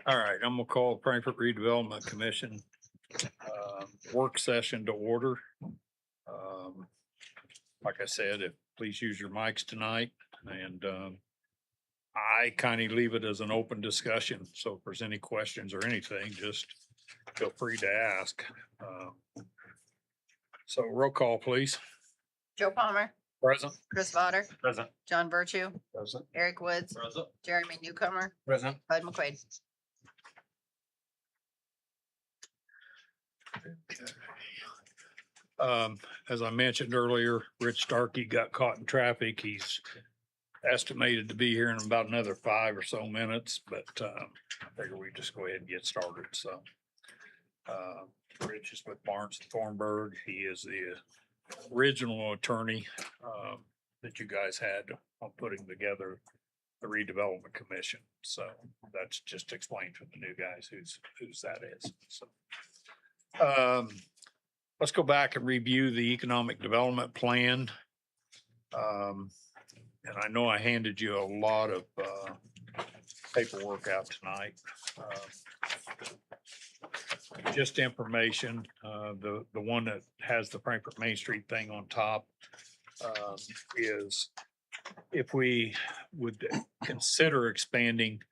All right, I'm gonna call Frankfurt Redevelopment Commission work session to order. Um, Like I said, please use your mics tonight, and I kind of leave it as an open discussion. So if there's any questions or anything, just feel free to ask. So roll call, please. Joe Palmer, Present. Chris Potter, Present. John Virtue, Present. Eric Woods, Present. Jeremy Newcomer, Present. Bud McQuaid. As I mentioned earlier, Rich Starkey got caught in traffic. He's estimated to be here in about another 5 or so minutes, but I figure we just go ahead and get started. So Rich is with Barnes and Thornburg. He is the original attorney that you guys had on putting together the redevelopment commission. So that's just explained to the new guys who's that is. So let's go back and review the economic development plan. And I know I handed you a lot of paperwork out tonight. Just information, the one that has the Frankfurt Main Street thing on top is if we would consider expanding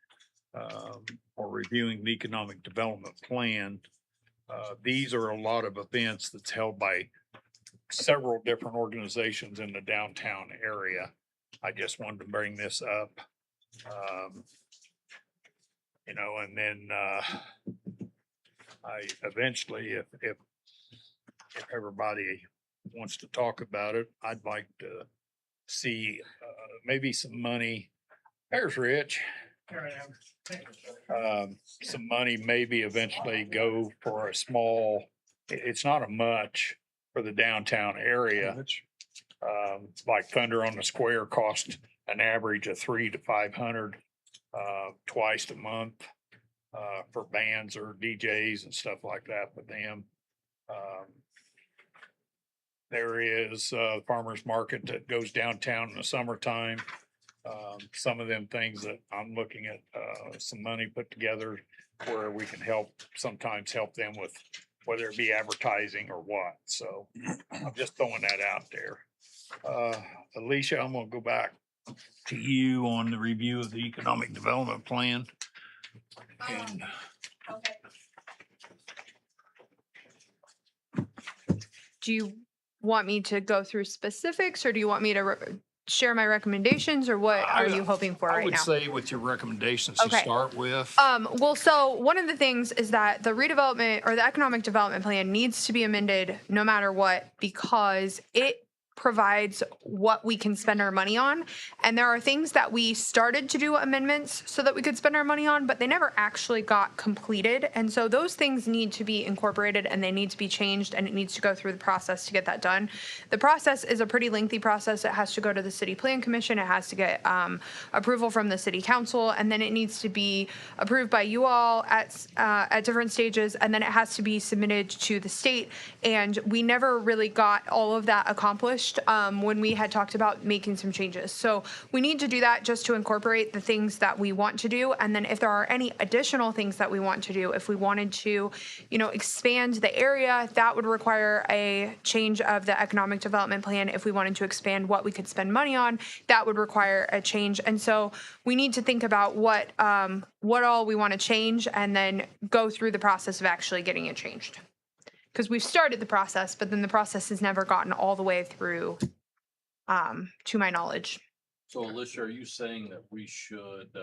or reviewing the economic development plan, these are a lot of events that's held by several different organizations in the downtown area. I just wanted to bring this up. And then I eventually, if everybody wants to talk about it, I'd like to see maybe some money. There's Rich. Here I am. Some money maybe eventually go for a small, it's not a much for the downtown area. Like Thunder on the Square cost an average of 300 to 500 twice a month for bands or DJs and stuff like that with them. There is a farmers market that goes downtown in the summertime. Some of them things that I'm looking at some money put together where we can sometimes help them with whether it be advertising or what. So I'm just throwing that out there. Alicia, I'm gonna go back to you on the review of the economic development plan. And Okay. Do you want me to go through specifics, or do you want me to share my recommendations, or what are you hoping for right now? I would say with your recommendations to start with. Well, so one of the things is that the redevelopment or the economic development plan needs to be amended no matter what, because it provides what we can spend our money on. And there are things that we started to do amendments so that we could spend our money on, but they never actually got completed. And so those things need to be incorporated and they need to be changed, and it needs to go through the process to get that done. The process is a pretty lengthy process. It has to go to the city plan commission. It has to get approval from the city council, and then it needs to be approved by you all at different stages. And then it has to be submitted to the state. And we never really got all of that accomplished when we had talked about making some changes. So we need to do that just to incorporate the things that we want to do. And then if there are any additional things that we want to do, if we wanted to, expand the area, that would require a change of the economic development plan. If we wanted to expand what we could spend money on, that would require a change. And so we need to think about what all we want to change and then go through the process of actually getting it changed. Because we've started the process, but then the process has never gotten all the way through, to my knowledge. So, Alicia, are you saying that we should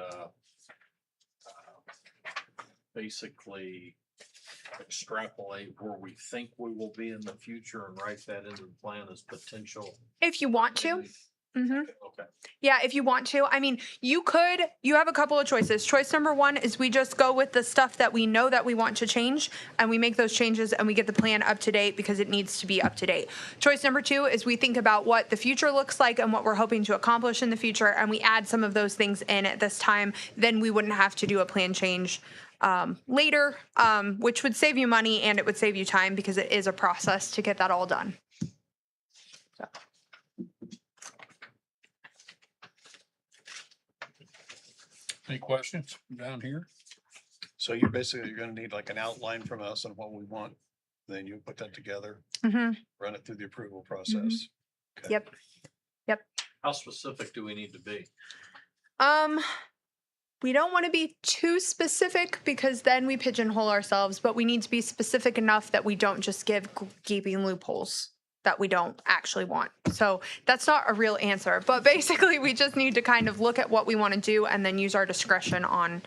basically extrapolate where we think we will be in the future and write that into the plan as potential? If you want to. Mm-hmm. Okay. Yeah, if you want to. I mean, you have a couple of choices. Choice number one is we just go with the stuff that we know that we want to change, and we make those changes and we get the plan up to date because it needs to be up to date. Choice number two is we think about what the future looks like and what we're hoping to accomplish in the future, and we add some of those things in at this time. Then we wouldn't have to do a plan change later, which would save you money and it would save you time because it is a process to get that all done. So. Any questions from down here? So you're gonna need like an outline from us on what we want. Then you put that together, Mhm. run it through the approval process. Okay. Yep. How specific do we need to be? We don't want to be too specific because then we pigeonhole ourselves, but we need to be specific enough that we don't just give gaping loopholes that we don't actually want. So that's not a real answer, but basically we just need to kind of look at what we want to do and then use our discretion on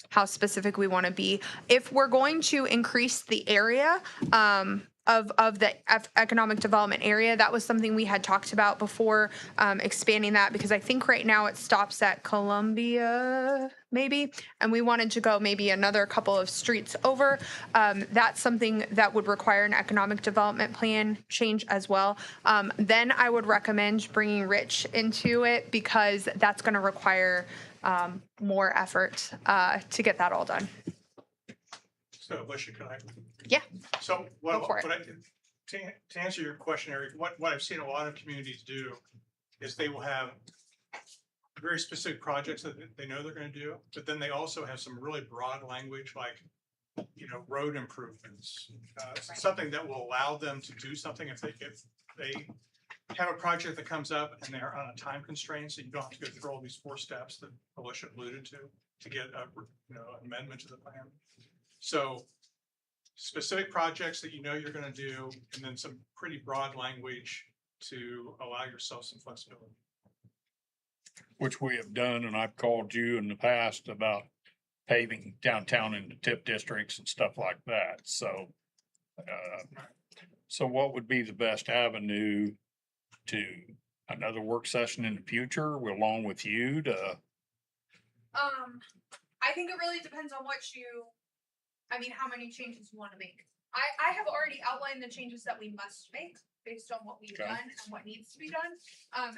how specific we want to be. If we're going to increase the area, of the economic development area, that was something we had talked about before, expanding that, because I think right now it stops at Columbia, maybe, and we wanted to go maybe another couple of streets over. That's something that would require an economic development plan change as well. Then I would recommend bringing Rich into it because that's going to require more effort to get that all done. So, Alicia, can I? Yeah. So Go for it. To answer your question, Eric, what I've seen a lot of communities do is they will have very specific projects that they know they're gonna do, but then they also have some really broad language like, road improvements. Something that will allow them to do something if they have a project that comes up and they're on a time constraint, so you don't have to go through all these 4 steps that Alicia alluded to get an amendment to the plan. So specific projects that you're gonna do, and then some pretty broad language to allow yourself some flexibility. Which we have done, and I've called you in the past about paving downtown into tip districts and stuff like that, so. So what would be the best avenue to another work session in the future, along with you to? I think it really depends on how many changes you want to make. I have already outlined the changes that we must make based on what we've Okay. done and what needs to be done.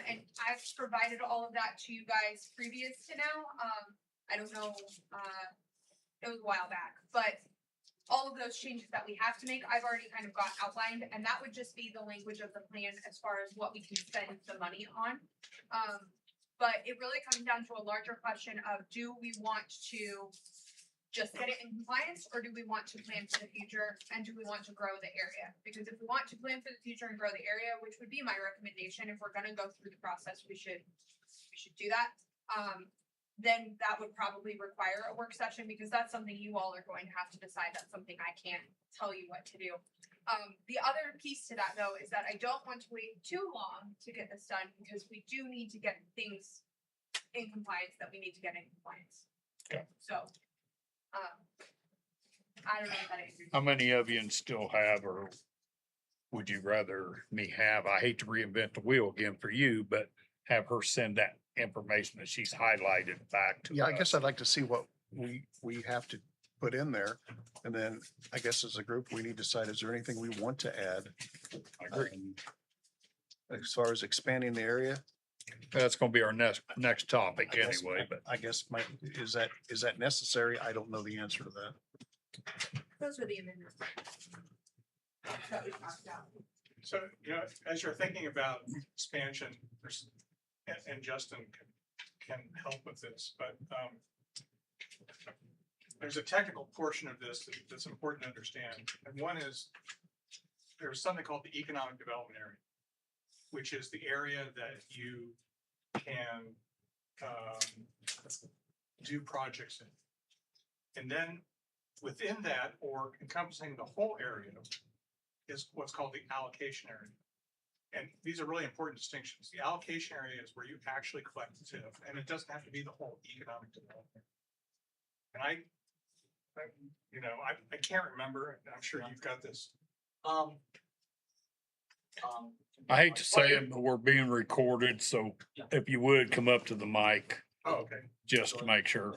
And I've provided all of that to you guys previous to now. I don't know, it was a while back, but all of those changes that we have to make, I've already kind of got outlined, and that would just be the language of the plan as far as what we can spend the money on. But it really comes down to a larger question of, do we want to just get it in compliance, or do we want to plan for the future, and do we want to grow the area? Because if we want to plan for the future and grow the area, which would be my recommendation, if we're gonna go through the process, we should do that. Then that would probably require a work session, because that's something you all are going to have to decide. That's something I can't tell you what to do. The other piece to that, though, is that I don't want to wait too long to get this done, because we do need to get things in compliance that we need to get in compliance. Okay. So, I don't know if that answers. How many of you still have, or would you rather me have, I hate to reinvent the wheel again for you, but have her send that information that she's highlighted back to us? Yeah, I guess I'd like to see what we have to put in there. And then I guess as a group, we need to decide, is there anything we want to add? I agree. As far as expanding the area, That's gonna be our next topic I guess- anyway, but I guess is that necessary? I don't know the answer to that. Those were the amendments that we talked about. So, as you're thinking about expansion, and Justin can help with this, but there's a technical portion of this that's important to understand. And one is, there's something called the economic development area, which is the area that you can do projects in. And then within that, or encompassing the whole area, is what's called the allocation area. And these are really important distinctions. The allocation area is where you actually collect the TIF, and it doesn't have to be the whole economic development. And I can't remember, and I'm sure you've got this. I hate to say it, but we're being recorded, so if you would come up to the mic, Oh, okay. just to make sure.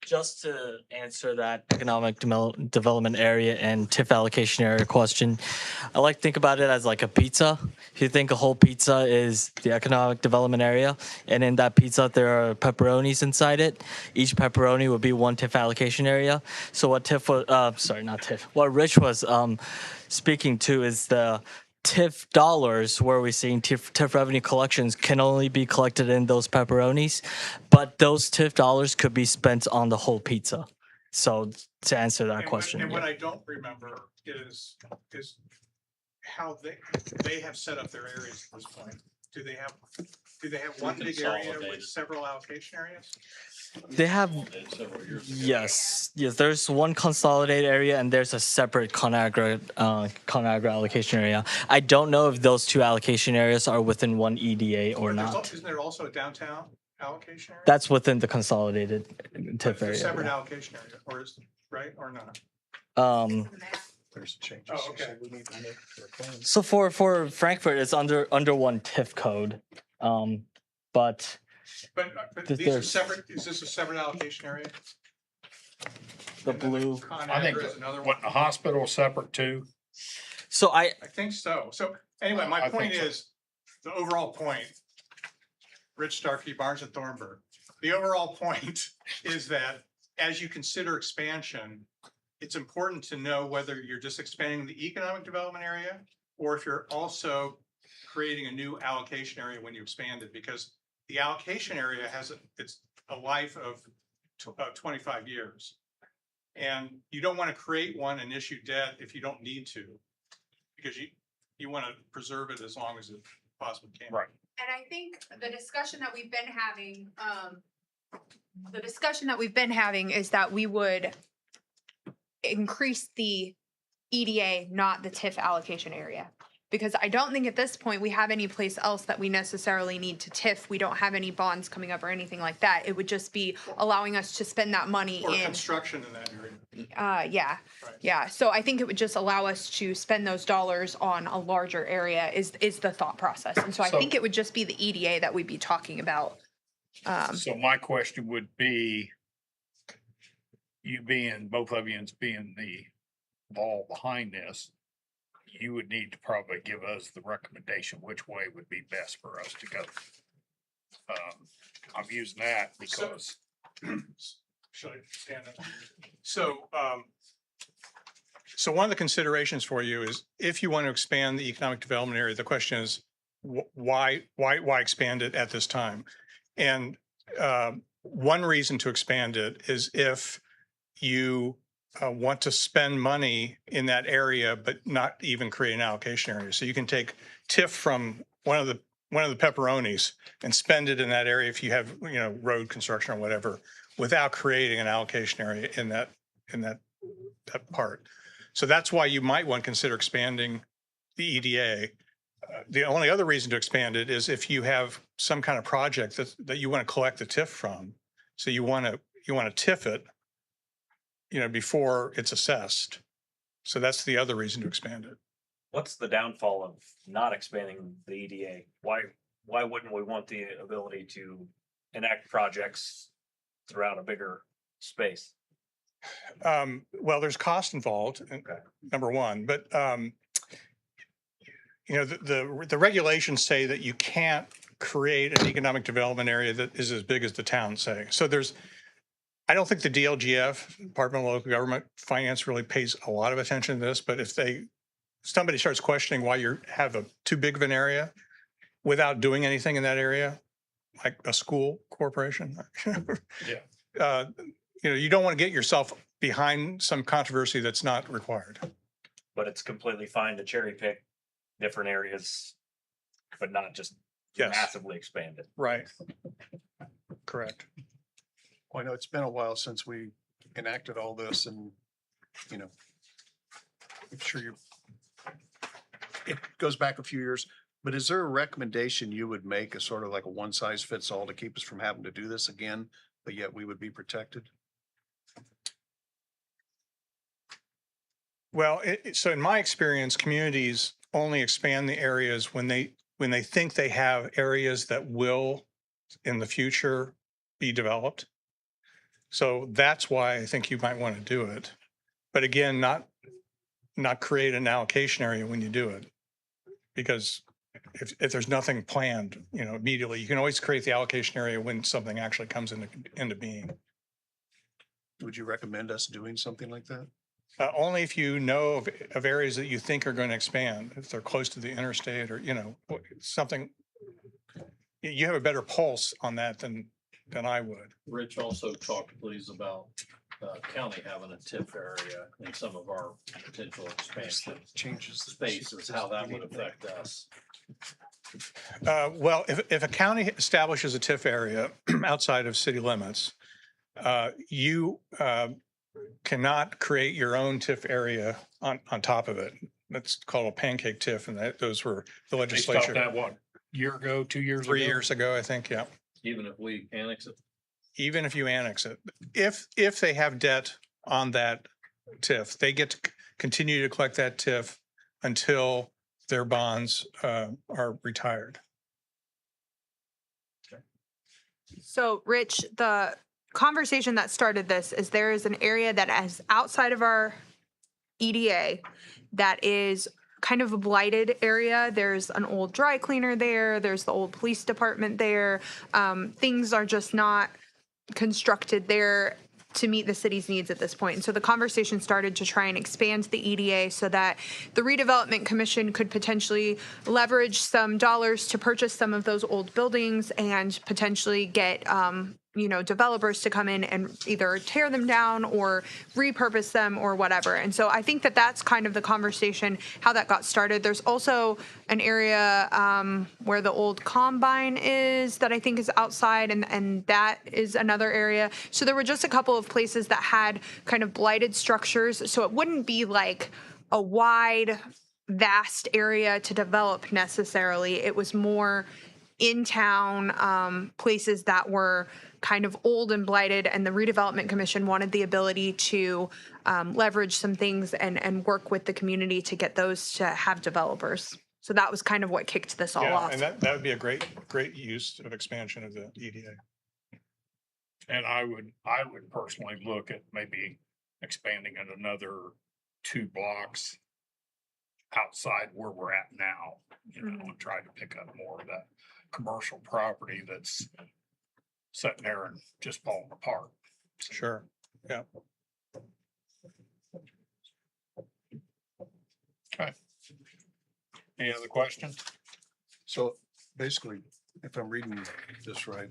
Just to answer that economic development area and TIF allocation area question, I like to think about it as like a pizza. If you think a whole pizza is the economic development area, and in that pizza there are pepperonis inside it, each pepperoni would be one TIF allocation area. So what TIF was, what Rich was speaking to is the TIF dollars, where we're seeing TIF revenue collections, can only be collected in those pepperonis, but those TIF dollars could be spent on the whole pizza. So to answer that question, And what yeah. I don't remember is how they have set up their areas at this point. Do they have one big area with Consolidated. several allocation areas? They have, Several years ago. yes. There's one consolidated area and there's a separate ConAgra allocation area. I don't know if those two allocation areas are within one EDA or But not. Isn't there also a downtown allocation area? That's within the consolidated But TIF it's a area. separate yeah. allocation area, or is, right, or not? There's changes. Oh, okay. we need to make to our plan. So for Frankfurt, it's under one TIF code. But But Th- these are there's- separate, is this a separate allocation area? the And then blue. I think ConAgra is another one. what, the hospital is separate too? So I think so. So anyway, I my think point so. is, the overall point, Rich Starkey, Barnes and Thornburg, the overall point is that as you consider expansion, it's important to know whether you're just expanding the economic development area or if you're also creating a new allocation area when you expand it, because the allocation area has it's a life of 25 years. And you don't want to create one and issue debt if you don't need to, because you want to preserve it as long as it possibly can. Right. And I think the discussion that we've been having is that we would increase the EDA, not the TIF allocation area. Because I don't think at this point we have any place else that we necessarily need to TIF. We don't have any bonds coming up or anything like that. It would just be allowing us to spend that money Or in. construction in that area. Yeah. Right. Yeah. So I think it would just allow us to spend those dollars on a larger area is the thought process. And so I So- think it would just be the EDA that we'd be talking about. So my question would be, both of you being the ball behind this, you would need to probably give us the recommendation which way would be best for us to go. I'm using that because Should I stand up? So, so one of the considerations for you is if you want to expand the economic development area, the question is why expand it at this time? And one reason to expand it is if you want to spend money in that area, but not even create an allocation area. So you can take TIF from one of the pepperonis and spend it in that area if you have, road construction or whatever, without creating an allocation area in that part. So that's why you might want to consider expanding the EDA. The only other reason to expand it is if you have some kind of project that you want to collect the TIF from. So you want to TIF it, before it's assessed. So that's the other reason to expand it. What's the downfall of not expanding the EDA? Why wouldn't we want the ability to enact projects throughout a bigger space? Well, there's cost involved, number one, but the regulations say that you can't create an economic development area that is as big as the town, say. So I don't think the DLGF, Department of Local Government Finance, really pays a lot of attention to this, but if somebody starts questioning why you have too big of an area without doing anything in that area, like a school corporation, you don't want to get yourself behind some controversy that's not required. But it's completely fine to cherry pick different areas, but not just Yes. massively expand it. Right. Correct. Well, I know it's been a while since we enacted all this and, I'm sure it goes back a few years, but is there a recommendation you would make as sort of like a one size fits all to keep us from having to do this again, but yet we would be protected? Well, so in my experience, communities only expand the areas when they think they have areas that will in the future be developed. So that's why I think you might want to do it. But again, not create an allocation area when you do it. Because if there's nothing planned, immediately, you can always create the allocation area when something actually comes into being. Would you recommend us doing something like that? Only if you know of areas that you think are going to expand, if they're close to the interstate or, something. You have a better pulse on that than I would. Rich also talked, please, about county having a TIF area in some of our potential expansion Changes. spaces, how that would affect us. Well, if a county establishes a TIF area outside of city limits, you cannot create your own TIF area on top of it. That's called a pancake TIF, and those were the They stopped legislature that, what, year ago, 2 years ago? 3 years ago, I think, yeah. Even if we annex it, Even if you annex it, if they have debt on that TIF, they get to continue to collect that TIF until their bonds are retired. So, Rich, the conversation that started this is there is an area that is outside of our EDA that is kind of a blighted area. There's an old dry cleaner there. There's the old police department there. Things are just not constructed there to meet the city's needs at this point. And so the conversation started to try and expand the EDA so that the Redevelopment Commission could potentially leverage some dollars to purchase some of those old buildings and potentially get developers to come in and either tear them down or repurpose them or whatever. And so I think that that's kind of the conversation, how that got started. There's also an area where the old combine is that I think is outside, and that is another area. So there were just a couple of places that had kind of blighted structures. So it wouldn't be like a wide, vast area to develop necessarily. It was more in town places that were kind of old and blighted, and the Redevelopment Commission wanted the ability to leverage some things and work with the community to get those to have developers. So that was kind of what kicked this all off. And that would be a great use of expansion of the E EDA. And I would personally look at maybe expanding it another 2 blocks outside where we're at now, and try to pick up more of that commercial property that's sitting there and just falling apart. Sure. Yeah. Okay. Any other questions? So basically, if I'm reading this right,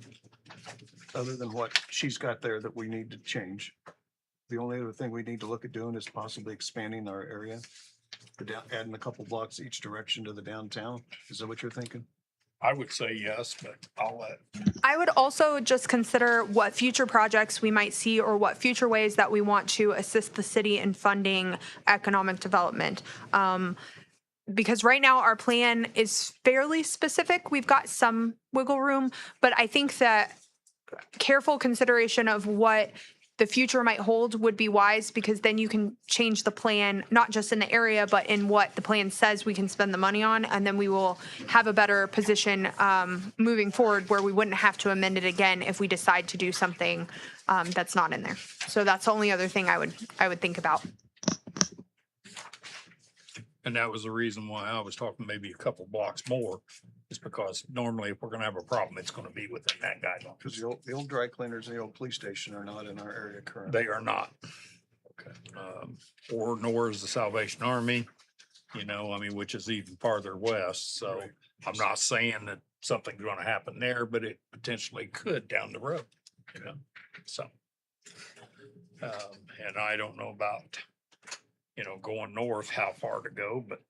other than what she's got there that we need to change, the only other thing we need to look at doing is possibly expanding our area, adding a couple blocks each direction to the downtown. Is that what you're thinking? I would say yes, but I'll let. I would also just consider what future projects we might see or what future ways that we want to assist the city in funding economic development. Because right now our plan is fairly specific. We've got some wiggle room, but I think that careful consideration of what the future might hold would be wise, because then you can change the plan, not just in the area, but in what the plan says we can spend the money on. And then we will have a better position moving forward where we wouldn't have to amend it again if we decide to do something that's not in there. So that's the only other thing I would think about. And that was the reason why I was talking maybe a couple blocks more, is because normally if we're gonna have a problem, it's gonna be within that guideline. Because the old dry cleaners and the old police station are not in our area currently. They are not. Okay. Or nor is the Salvation Army, which is even farther west. So Right. I'm not saying that something's gonna happen there, but it potentially could down the road, so. And I don't know about, going north, how far to go, but,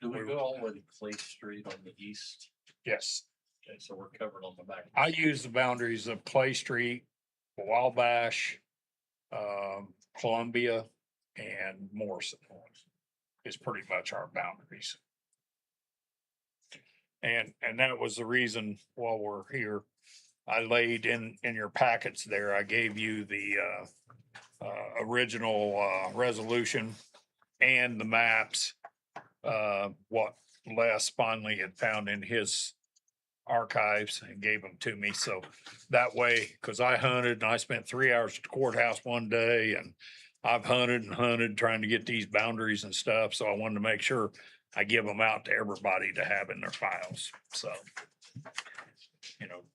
do we go all the way to Clay Street on the east? yes. Okay, so we're covered on the back. I use the boundaries of Clay Street, Wabash, Columbia, and Morrison is pretty much our boundaries. And that was the reason while we're here, I laid in your packets there, I gave you the original resolution and the maps, what Les finally had found in his archives and gave them to me. So that way, because I hunted and I spent 3 hours at the courthouse one day, and I've hunted and hunted trying to get these boundaries and stuff. So I wanted to make sure I give them out to everybody to have in their files. So,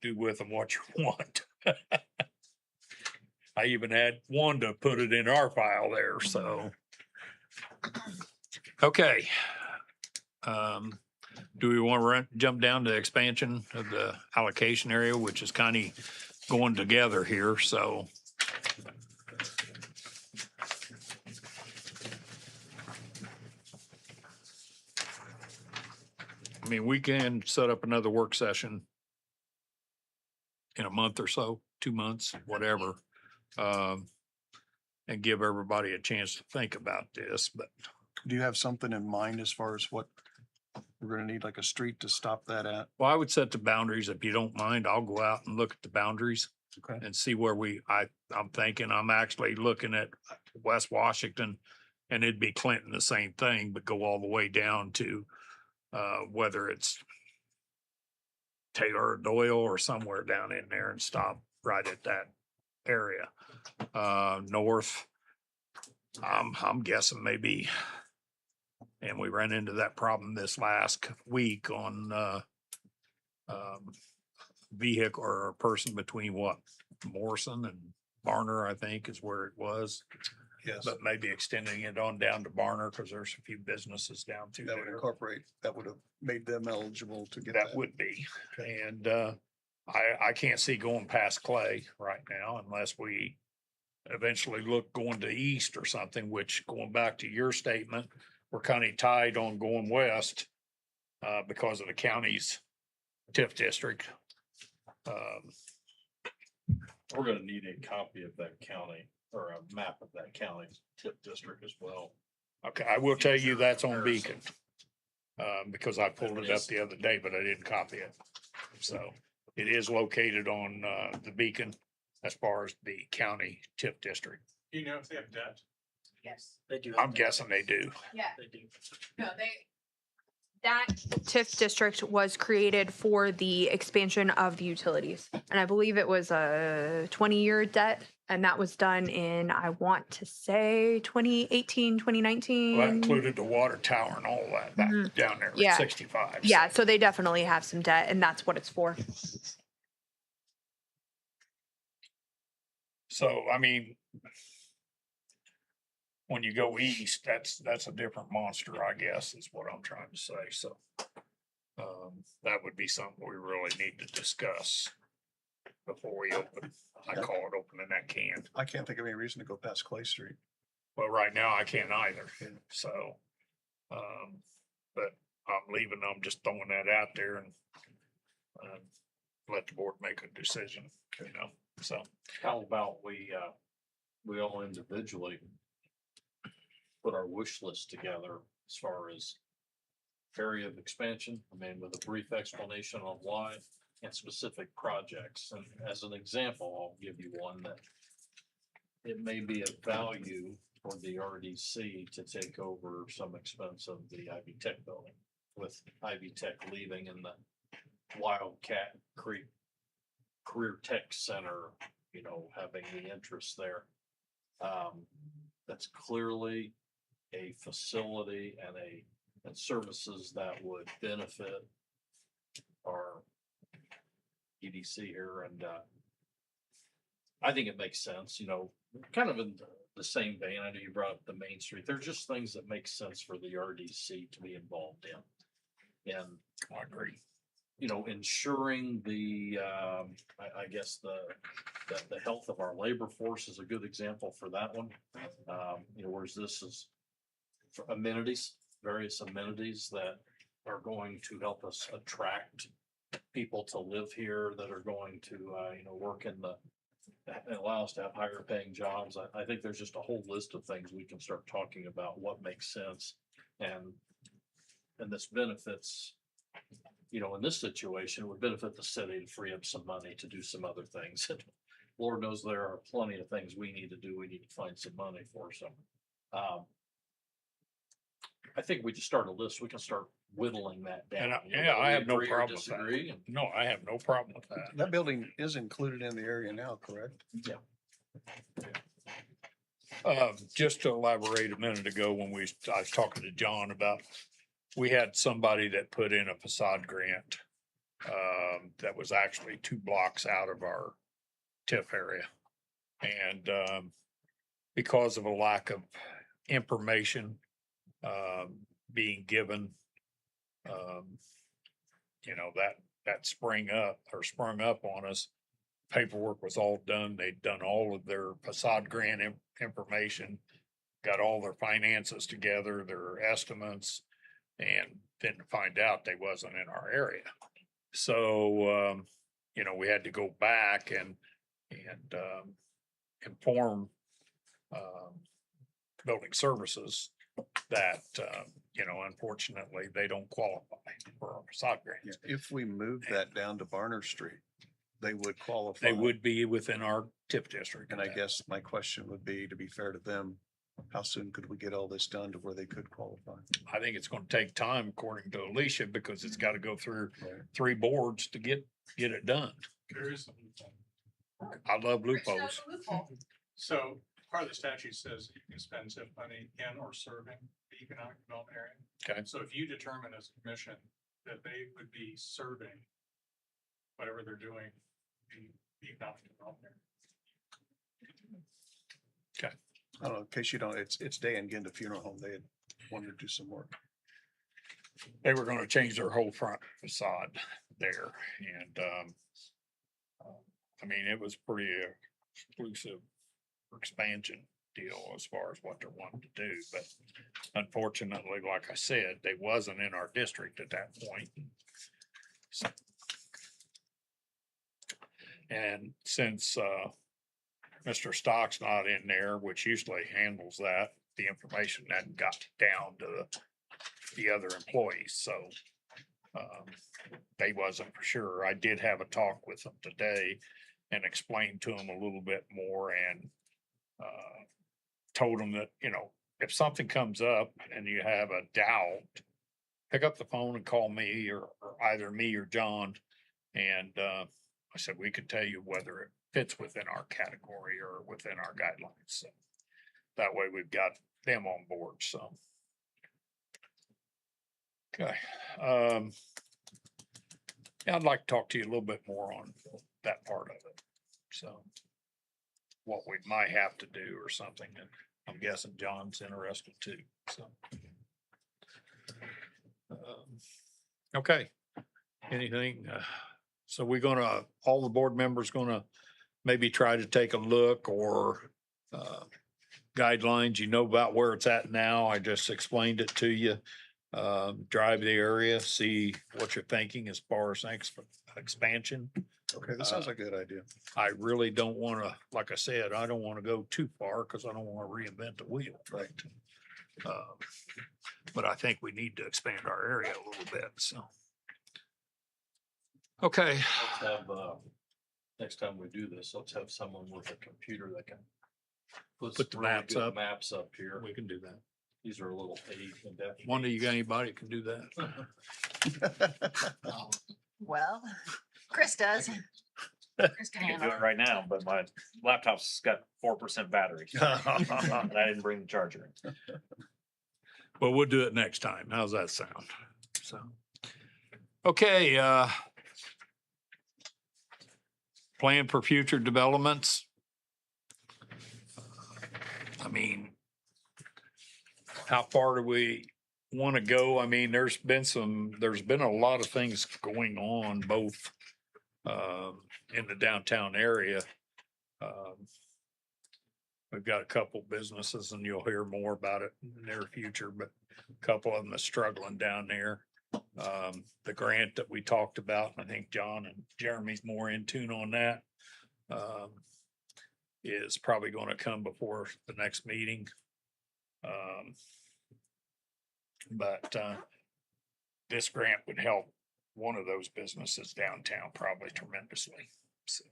do with them what you want. I even had one to put it in our file there, so. Okay. Do we want to jump down to expansion of the allocation area, which is kind of going together here, so. I mean, we can set up another work session in a month or so, 2 months, whatever. And give everybody a chance to think about this, but Do you have something in mind as far as what we're gonna need, like a street to stop that at? well, I would set the boundaries. If you don't mind, I'll go out and look at the boundaries Okay. and see where I'm thinking, I'm actually looking at West Washington, and it'd be Clinton, the same thing, but go all the way down to whether it's Taylor or Doyle or somewhere down in there and stop right at that area. North, I'm guessing maybe, and we ran into that problem this last week on vehicle or a person between what, Morrison and Barner, I think is where it was. Yes, But maybe extending it on down to Barner, because there's a few businesses down through that would there. incorporate, that would have made them eligible to get That that. would be. And I can't see going past Clay right now unless we eventually look going to east or something, which going back to your statement, we're kind of tied on going west because of the county's TIF district. We're gonna need a copy of that county or a map of that county's tip district as well. Okay, I will tell you that's on Beacon. Because I pulled it up the other day, but I didn't copy it. So it is located on the Beacon as far as the county TIF district. Do you know if they have debt? Yes. They do. I'm guessing they do. Yeah, They do. no, that TIF district was created for the expansion of the utilities. And I believe it was a 20-year debt. And that was done in, I want to say 2018, 2019. Well, that included the water tower and all that back Mhm. down there Yeah. at 65. Yeah, so they definitely have some debt and that's what it's for. So, I mean, when you go east, that's a different monster, I guess, is what I'm trying to say. So that would be something we really need to discuss before we open. I call it opening that can. I can't think of any reason to go past Clay Street. Well, right now I can't either. So, but I'm leaving, I'm just throwing that out there and let the board make a decision, you know, so. How about we all individually put our wish list together as far as area of expansion, I mean, with a brief explanation on why and specific projects. And as an example, I'll give you one that it may be of value for the RDC to take over some expense of the Ivy Tech building, with Ivy Tech leaving and the Wildcat Creek Career Tech Center, you know, having the interest there. That's clearly a facility and services that would benefit our EDC here, and I think it makes sense, you know, kind of in the same vein. I know you brought up the Main Street. They're just things that make sense for the RDC to be involved in. And I agree. you know, ensuring the, I guess the health of our labor force is a good example for that one. You know, whereas this is for amenities, various amenities that are going to help us attract people to live here, that are going to, you know, work in and allow us to have higher paying jobs. I think there's just a whole list of things we can start talking about, what makes sense. And this benefits, you know, in this situation, it would benefit the city to free up some money to do some other things. And Lord knows there are plenty of things we need to do. We need to find some money for some. I think we just start a list. We can start whittling that down. And you know, yeah, whether I we have no agree or problem with that. disagree, and- No, I have no problem with that. That building is included in the area now, correct? Yeah. Just to elaborate a minute ago when I was talking to John about, we had somebody that put in a facade grant that was actually 2 blocks out of our TIF area. And because of a lack of information being given, you know, that sprung up on us. Paperwork was all done. They'd done all of their facade grant information, got all their finances together, their estimates, and then to find out they wasn't in our area. So, you know, we had to go back and inform building services that, you know, unfortunately, they don't qualify for our facade Yeah, grants. if we move that down to Barner Street, they would qualify. They would be within our TIF district. And I guess my question would be, to be fair to them, how soon could we get all this done to where they could qualify? I think it's gonna take time, according to Alicia, because it's gotta go through Right. 3 boards to get it done. There is some. I love loopholes. So part of the statute says you can spend TIF money in or serving the economic development area. Okay. So if you determine as a commission that they would be serving whatever they're doing, the economic development area. I don't know, in case you don't, it's Day and Ginda Funeral Home. They had wanted to do some work. They were gonna change their whole front facade there, and I mean, it was pretty exclusive expansion deal as far as what they're wanting to do, but unfortunately, like I said, they wasn't in our district at that point. So- And since Mr. Stock's not in there, which usually handles that, the information hadn't got down to the other employees, so they wasn't for sure. I did have a talk with them today and explained to them a little bit more and told them that, you know, if something comes up and you have a doubt, pick up the phone and call me or either me or John. And I said, we could tell you whether it fits within our category or within our guidelines. So that way we've got them on board, so. Okay. Yeah, I'd like to talk to you a little bit more on that part of it. So what we might have to do or something, and I'm guessing John's interested too, so. Okay, anything, so we're gonna, all the board members gonna maybe try to take a look or guidelines, you know about where it's at now. I just explained it to you. Drive the area, see what you're thinking as far as expansion. Okay, that sounds like a good idea. I really don't want to, like I said, I don't want to go too far because I don't want to reinvent the wheel. Right. But I think we need to expand our area a little bit, so. Okay, Let's have, next time we do this, let's have someone with a computer that can Put some the really maps good up. Maps up here. we can do that. These are a little aid in depth. Wonder you got anybody that can do that? Well, Chris does. Chris can I can handle do it it. right now, but my laptop's got 4% battery. And I didn't bring the charger. Well, we'll do it next time. How's that sound? So, okay, plan for future developments. I mean, how far do we want to go? I mean, there's been a lot of things going on both in the downtown area. We've got a couple businesses and you'll hear more about it in the near future, but a couple of them are struggling down there. The grant that we talked about, and I think John and Jeremy's more in tune on that, is probably going to come before the next meeting. But this grant would help one of those businesses downtown probably tremendously. So.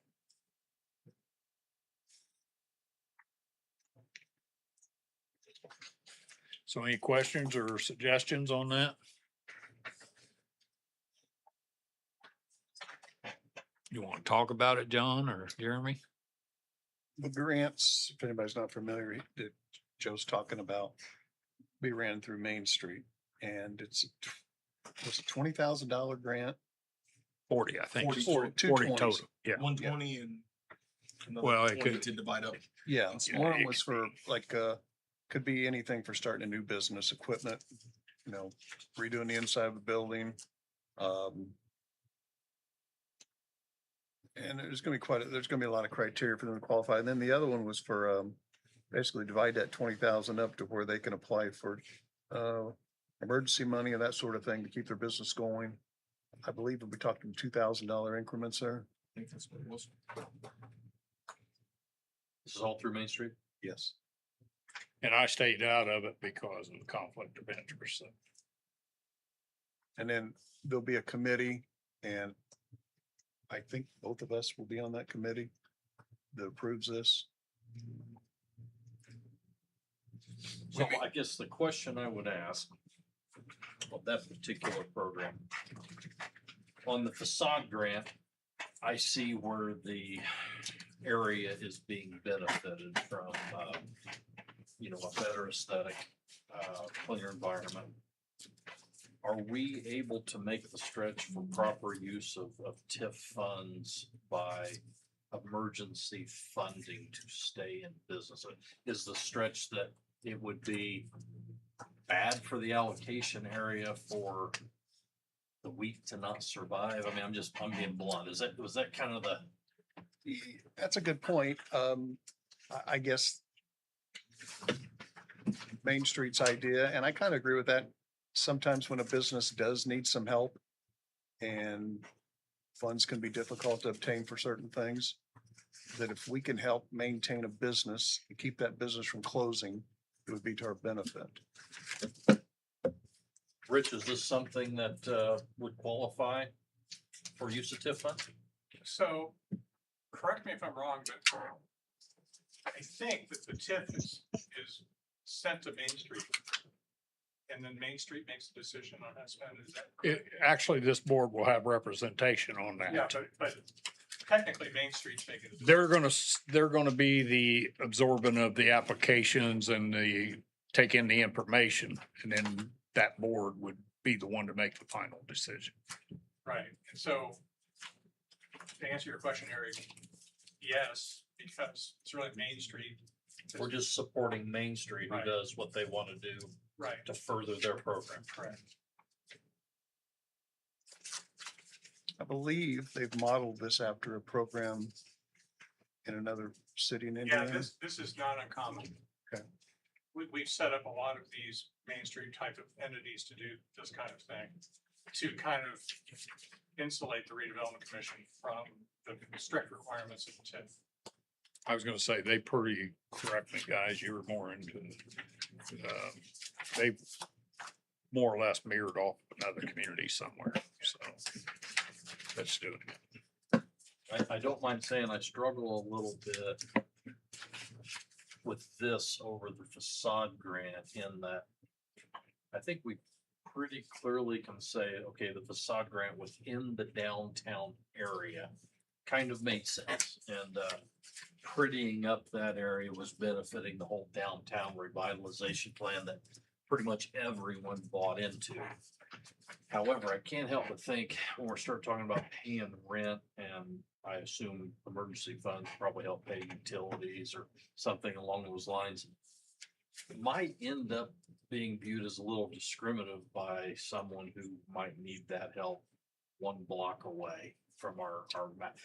So any questions or suggestions on that? You want to talk about it, John or Jeremy? The grants, if anybody's not familiar, that Joe's talking about, we ran through Main Street and it's a $20,000 grant. 40, I think. 40, 40 220s. total. Yeah. 120 and Well, it could, To divide up. Yeah, Yeah, one it was could for like, could be anything for starting a new business, equipment, redoing the inside of the building. Um, and there's gonna be there's gonna be a lot of criteria for them to qualify. And then the other one was for, basically divide that 20,000 up to where they can apply for, emergency money and that sort of thing to keep their business going. I believe we talked in $2,000 increments there. I think that's what it was. This is all through Main Street? Yes. and I stayed out of it because of the conflict of interest. So And then there'll be a committee, and I think both of us will be on that committee that approves this. So I guess the question I would ask of that particular program, on the facade grant, I see where the area is being benefited from, a better aesthetic, cleaner environment. Are we able to make the stretch for proper use of TIF funds by emergency funding to stay in business? Is the stretch that it would be bad for the allocation area for the weak to not survive? I mean, I'm being blunt. Was that kind of the? That's a good point. I guess Main Street's idea, and I kind of agree with that. Sometimes when a business does need some help and funds can be difficult to obtain for certain things, that if we can help maintain a business and keep that business from closing, it would be to our benefit. Rich, is this something that would qualify for use of TIF funds? So, correct me if I'm wrong, but I think that the TIF is sent to Main Street. And then Main Street makes the decision on how to spend it. Is that correct? actually, this board will have representation on Yeah, that. but technically Main Street's making the decision. They're gonna be the absorbent of the applications and take in the information, and then that board would be the one to make the final decision. Right, and so to answer your question, Eric, yes, because it's really Main Street. We're just supporting Main Street, who Right. does what they want to do Right, to further their program. correct. I believe they've modeled this after a program in another city in Yeah, Indiana. this is not uncommon. Okay. We've set up a lot of these Main Street type of entities to do this kind of thing, to kind of insulate the redevelopment commission from the strict requirements of the TIF. I was gonna say, they pretty, correct me, guys, you were more into it. They more or less mirrored off another community somewhere, so let's do it. I don't mind saying I struggle a little bit with this over the facade grant in that I think we pretty clearly can say, okay, the facade grant within the downtown area kind of made sense. And prettying up that area was benefiting the whole downtown revitalization plan that pretty much everyone bought into. However, I can't help but think when we start talking about paying rent, and I assume emergency funds probably help pay utilities or something along those lines, it might end up being viewed as a little discriminative by someone who might need that help one block away from our map.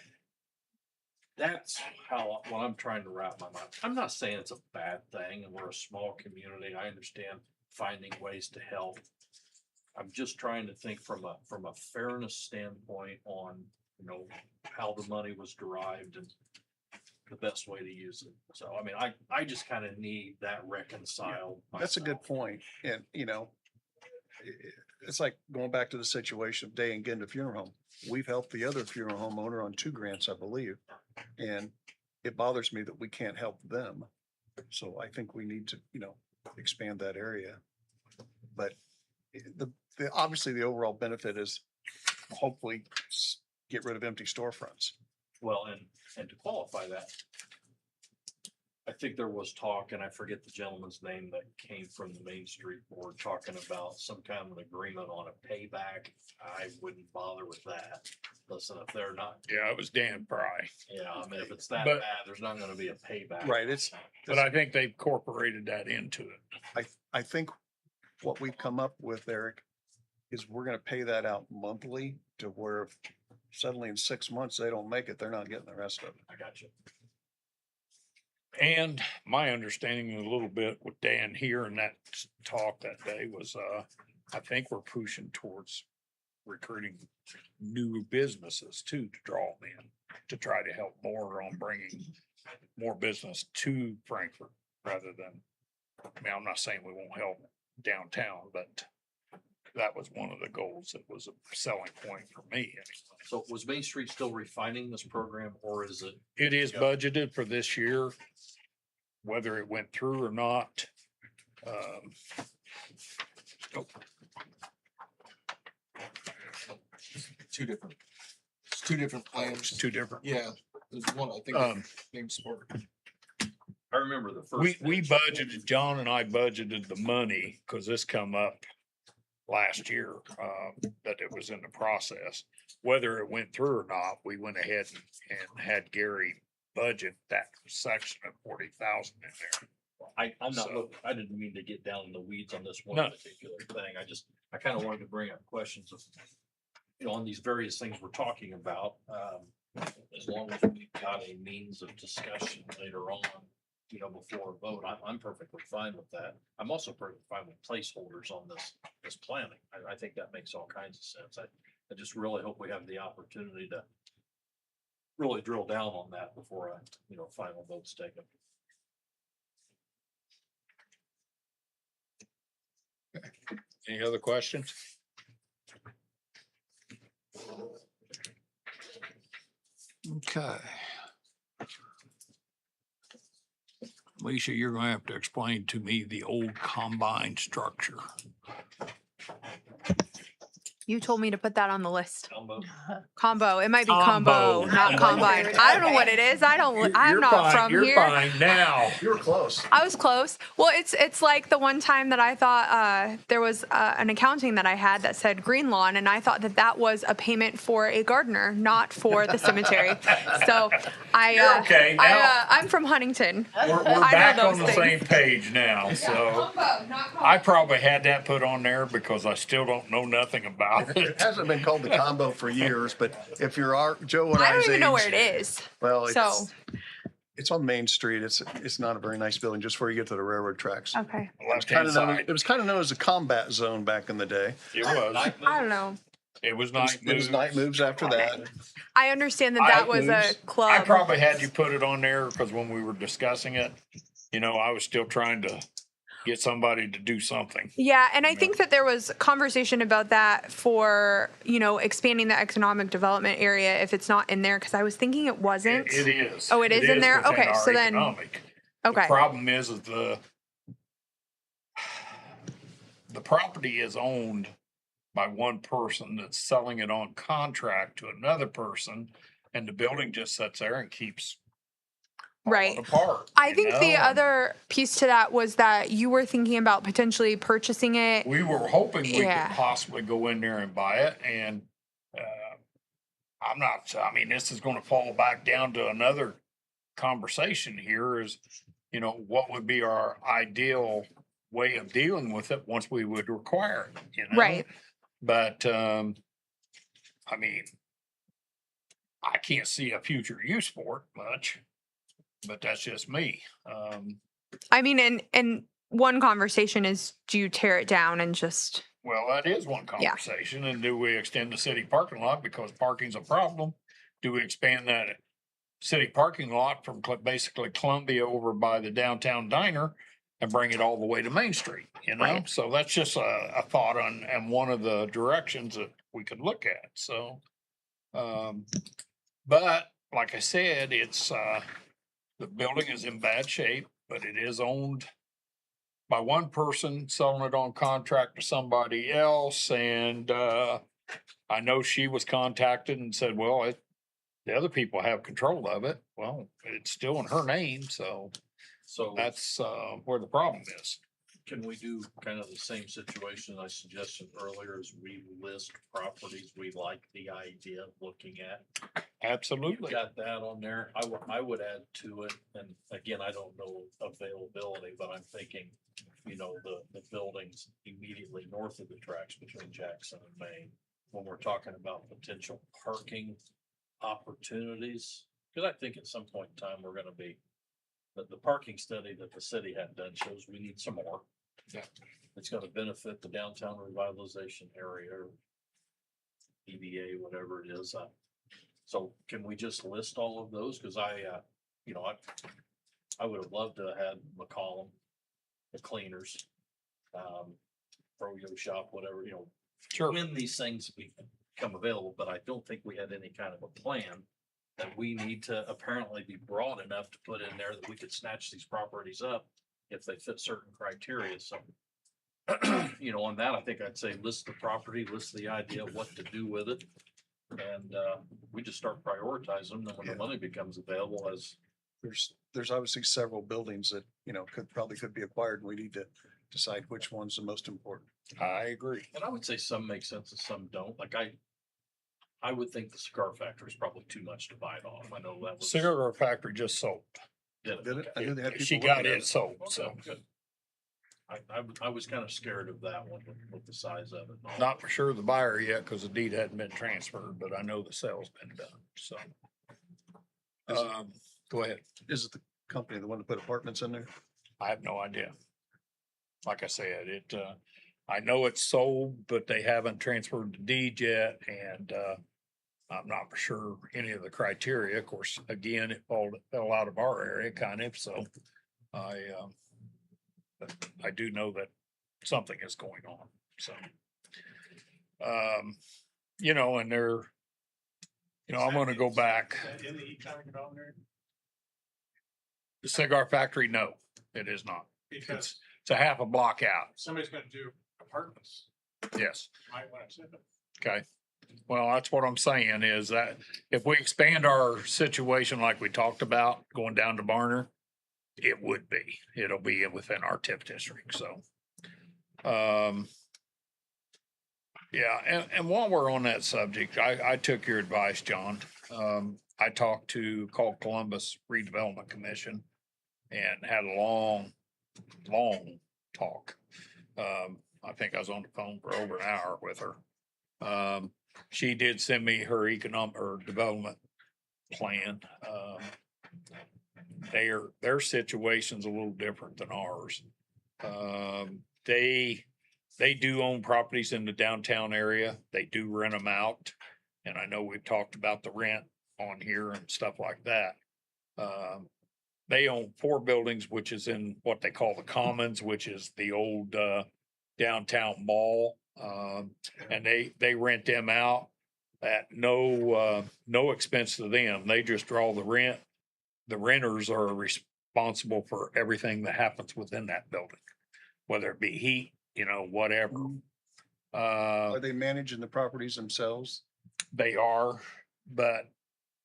That's what I'm trying to wrap my mind. I'm not saying it's a bad thing, and we're a small community. I understand finding ways to help. I'm just trying to think from a fairness standpoint on, how the money was derived and the best way to use it. So, I mean, I just kind of need that reconciled. That's a good myself. point. And, it's like going back to the situation of Day and Genda Funeral Home. We've helped the other funeral home owner on 2 grants, I believe. And it bothers me that we can't help them. So I think we need to, expand that area. But obviously the overall benefit is hopefully get rid of empty storefronts. Well, and to qualify that, I think there was talk, and I forget the gentleman's name that came from the Main Street Board talking about some kind of an agreement on a payback. I wouldn't bother with that. Listen, if they're not, Yeah, it was Dan Pry, yeah, I mean, if it's that But- bad, there's not gonna be a payback. Right, it's, but I think they incorporated that into it. I think what we've come up with, Eric, is we're gonna pay that out monthly to where if suddenly in 6 months they don't make it, they're not getting the rest of it. I got you. And my understanding a little bit with Dan here and that talk that day was, I think we're pushing towards recruiting new businesses too, to draw them in, to try to help more on bringing more business to Frankfurt rather than, I mean, I'm not saying we won't help downtown, but that was one of the goals that was a selling point for me. Anyway. So was Main Street still refining this program, or is it? It is budgeted for this year, whether it went through or not. Oh, Two different, it's two different it's plans. two different. Yeah, there's one, I think, Um, named Sport. I remember the first. we page. budgeted, John and I budgeted the money, cause this come up last year, that it was in the process. Whether it went through or not, we went ahead and had Gary budget that section of 40,000 in there. I'm not So- looking, I didn't mean to get down in the weeds on this one No. particular thing. I kind of wanted to bring up questions of, on these various things we're talking about. As long as we've got a means of discussion later on, before a vote, I'm perfectly fine with that. I'm also perfectly fine with placeholders on this planning. I think that makes all kinds of sense. I just really hope we have the opportunity to really drill down on that before final vote's taken. Any other questions? Okay. Lisa, you're gonna have to explain to me the old combine structure. You told me to put that on the list. Combo. Combo. It might be combo, Combo. not combine. I don't know what it is. I'm You're not fine, from you're here. fine now. You were close. I was close. Well, it's like the one time that I thought there was an accounting that I had that said green lawn, and I thought that was a payment for a gardener, not for the cemetery. So You're okay. Now- I'm from Huntington. We're I know back on those the things. same page now, so. Combo, not combo. I probably had that put on there because I still don't know nothing about It it. hasn't been called the combo for years, but if you're Joe and I don't I's even know where age, it is. well, So it's on Main Street. It's not a very nice building, just before you get to the railroad tracks. okay, Left-hand side. It was kind of known as a combat zone back in the day. It was, I don't know. it was It was, night it was night moves after that. I understand that was a moves. club. I probably had you put it on there because when we were discussing it, I was still trying to get somebody to do something. Yeah, and I think that there was conversation about that for, expanding the economic development area if it's not in there, because I was thinking it wasn't. It is. Oh, it is in there? within Okay, our so then- economic. Okay. The problem is the property is owned by one person that's selling it on contract to another person, and the building just sits there and keeps Right. falling apart. I you think the know? other piece to that was that you were thinking about potentially purchasing it. We were hoping we Yeah. could possibly go in there and buy it, and this is gonna fall back down to another conversation here is, what would be our ideal way of dealing with it once we would require it, Right. But, I can't see a future use for it much, but that's just me. I mean, and one conversation is, do you tear it down and just, Well, that is one Yeah. conversation. And do we extend the city parking lot because parking's a problem? Do we expand that city parking lot from basically Columbia over by the downtown diner and bring it all the way to Main Street, Right. So that's just a thought on one of the directions that we could look at. So, but like I said, it's, the building is in bad shape, but it is owned by one person selling it on contract to somebody else. And I know she was contacted and said, well, the other people have control of it. Well, it's still in her name. So So That's, where the problem is. can we do kind of the same situation I suggested earlier as we list properties we like the idea of looking at? You've Absolutely. got that on there. I would add to it, and again, I don't know availability, but I'm thinking, the buildings immediately north of the tracks between Jackson and Main. When we're talking about potential parking opportunities, because I think at some point in time, we're gonna be, the parking study that the city had done shows we need some more. Yeah. It's gonna benefit the downtown revitalization area, or EDA, whatever it is. So can we just list all of those? Cause I would have loved to have had McCollum, the cleaners, Froyo shop, whatever, Sure. when these things become available, but I don't think we had any kind of a plan that we need to apparently be broad enough to put in there that we could snatch these properties up if they fit certain criteria. So, on that, I think I'd say list the property, list the idea of what to do with it. And, we just start prioritizing them. Then when the Yeah. money becomes available as, There's obviously several buildings that, could be acquired, and we need to decide which one's the most important. I agree. and I would say some make sense and some don't. Like I would think the cigar factory is probably too much to bite off. I know that was. Cigar factory just sold. Did Did it? I knew they had She people got looking at it sold, Okay, so good. I was kind of scared of that one with the size of it. and all. not for sure the buyer yet, because the deed hadn't been transferred, but I know the sale's been done, so. Is it- Go ahead. Is it the company, the one that put apartments in there? I have no idea. Like I said, I know it's sold, but they haven't transferred the deed yet, and, I'm not for sure any of the criteria. Of course, again, it fell out of our area kind of, so I do know that something is going on, so. And they're, I'm gonna go back. Is that in the economic development area? The cigar factory, no, it is not. Because It's a half a block out, if somebody's gonna do apartments, yes. you might want to send them. Okay, well, that's what I'm saying is that if we expand our situation like we talked about, going down to Barner, it'll be within our TIF district, so. Yeah, and while we're on that subject, I took your advice, John. I called Columbus Redevelopment Commission and had a long talk. I think I was on the phone for over an hour with her. She did send me her development plan. Their situation's a little different than ours. They do own properties in the downtown area. They do rent them out. And I know we've talked about the rent on here and stuff like that. They own 4 buildings, which is in what they call the Commons, which is the old, downtown mall. And they rent them out at no expense to them. They just draw the rent. The renters are responsible for everything that happens within that building, whether it be heat, whatever. Are they managing the properties themselves? They are, but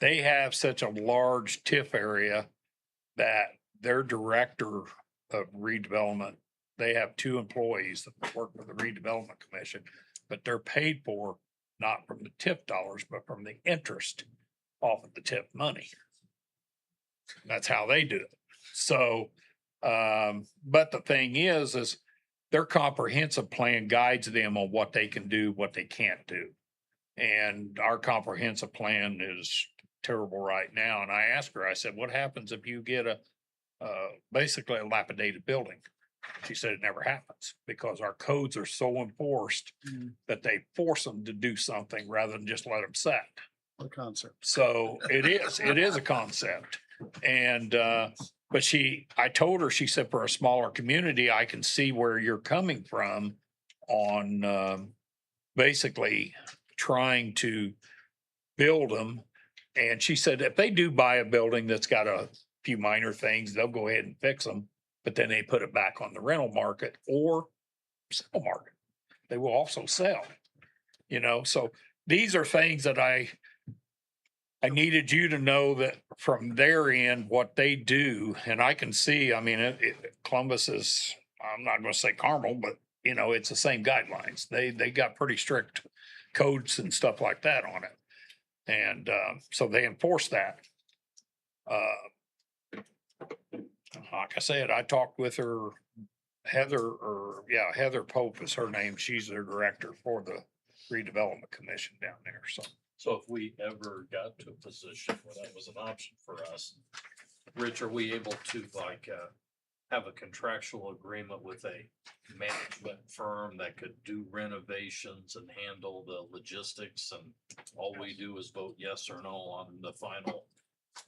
they have such a large TIF area that their director of redevelopment, they have 2 employees that work for the redevelopment commission, but they're paid for not from the TIF dollars, but from the interest off of the TIF money. That's how they do it. So, but the thing is their comprehensive plan guides them on what they can do, what they can't do. And our comprehensive plan is terrible right now. And I asked her, I said, what happens if you get basically a dilapidated building? She said it never happens because our codes are so enforced that they force them to do something rather than just let them set. What concept? So it is a concept. And, but I told her, she said, for a smaller community, I can see where you're coming from on, basically trying to build them. And she said, if they do buy a building that's got a few minor things, they'll go ahead and fix them, but then they put it back on the rental market or sale market. They will also sell, so these are things that I I needed you to know that from their end, what they do, and I can see, I mean, Columbus is, I'm not gonna say Carmel, but you know, it's the same guidelines. They got pretty strict codes and stuff like that on it. And, so they enforce that. Like I said, I talked with her, Heather Pope is her name. She's their director for the redevelopment commission down there, so. So if we ever got to a position where that was an option for us, Rich, are we able to like, have a contractual agreement with a management firm that could do renovations and handle the logistics, and all we do is vote yes or no on the final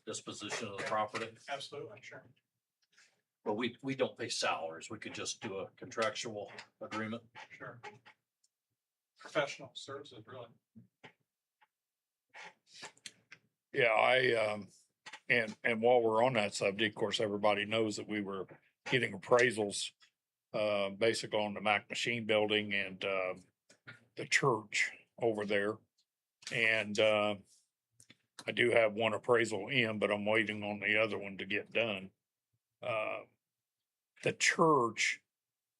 disposition of the property? Absolutely, sure. But we don't pay salaries. We could just do a contractual agreement. Sure. Professional services, really. Yeah, and while we're on that subject, of course, everybody knows that we were getting appraisals, basically on the Mac Machine Building and, the church over there. And, I do have one appraisal in, but I'm waiting on the other one to get done. The church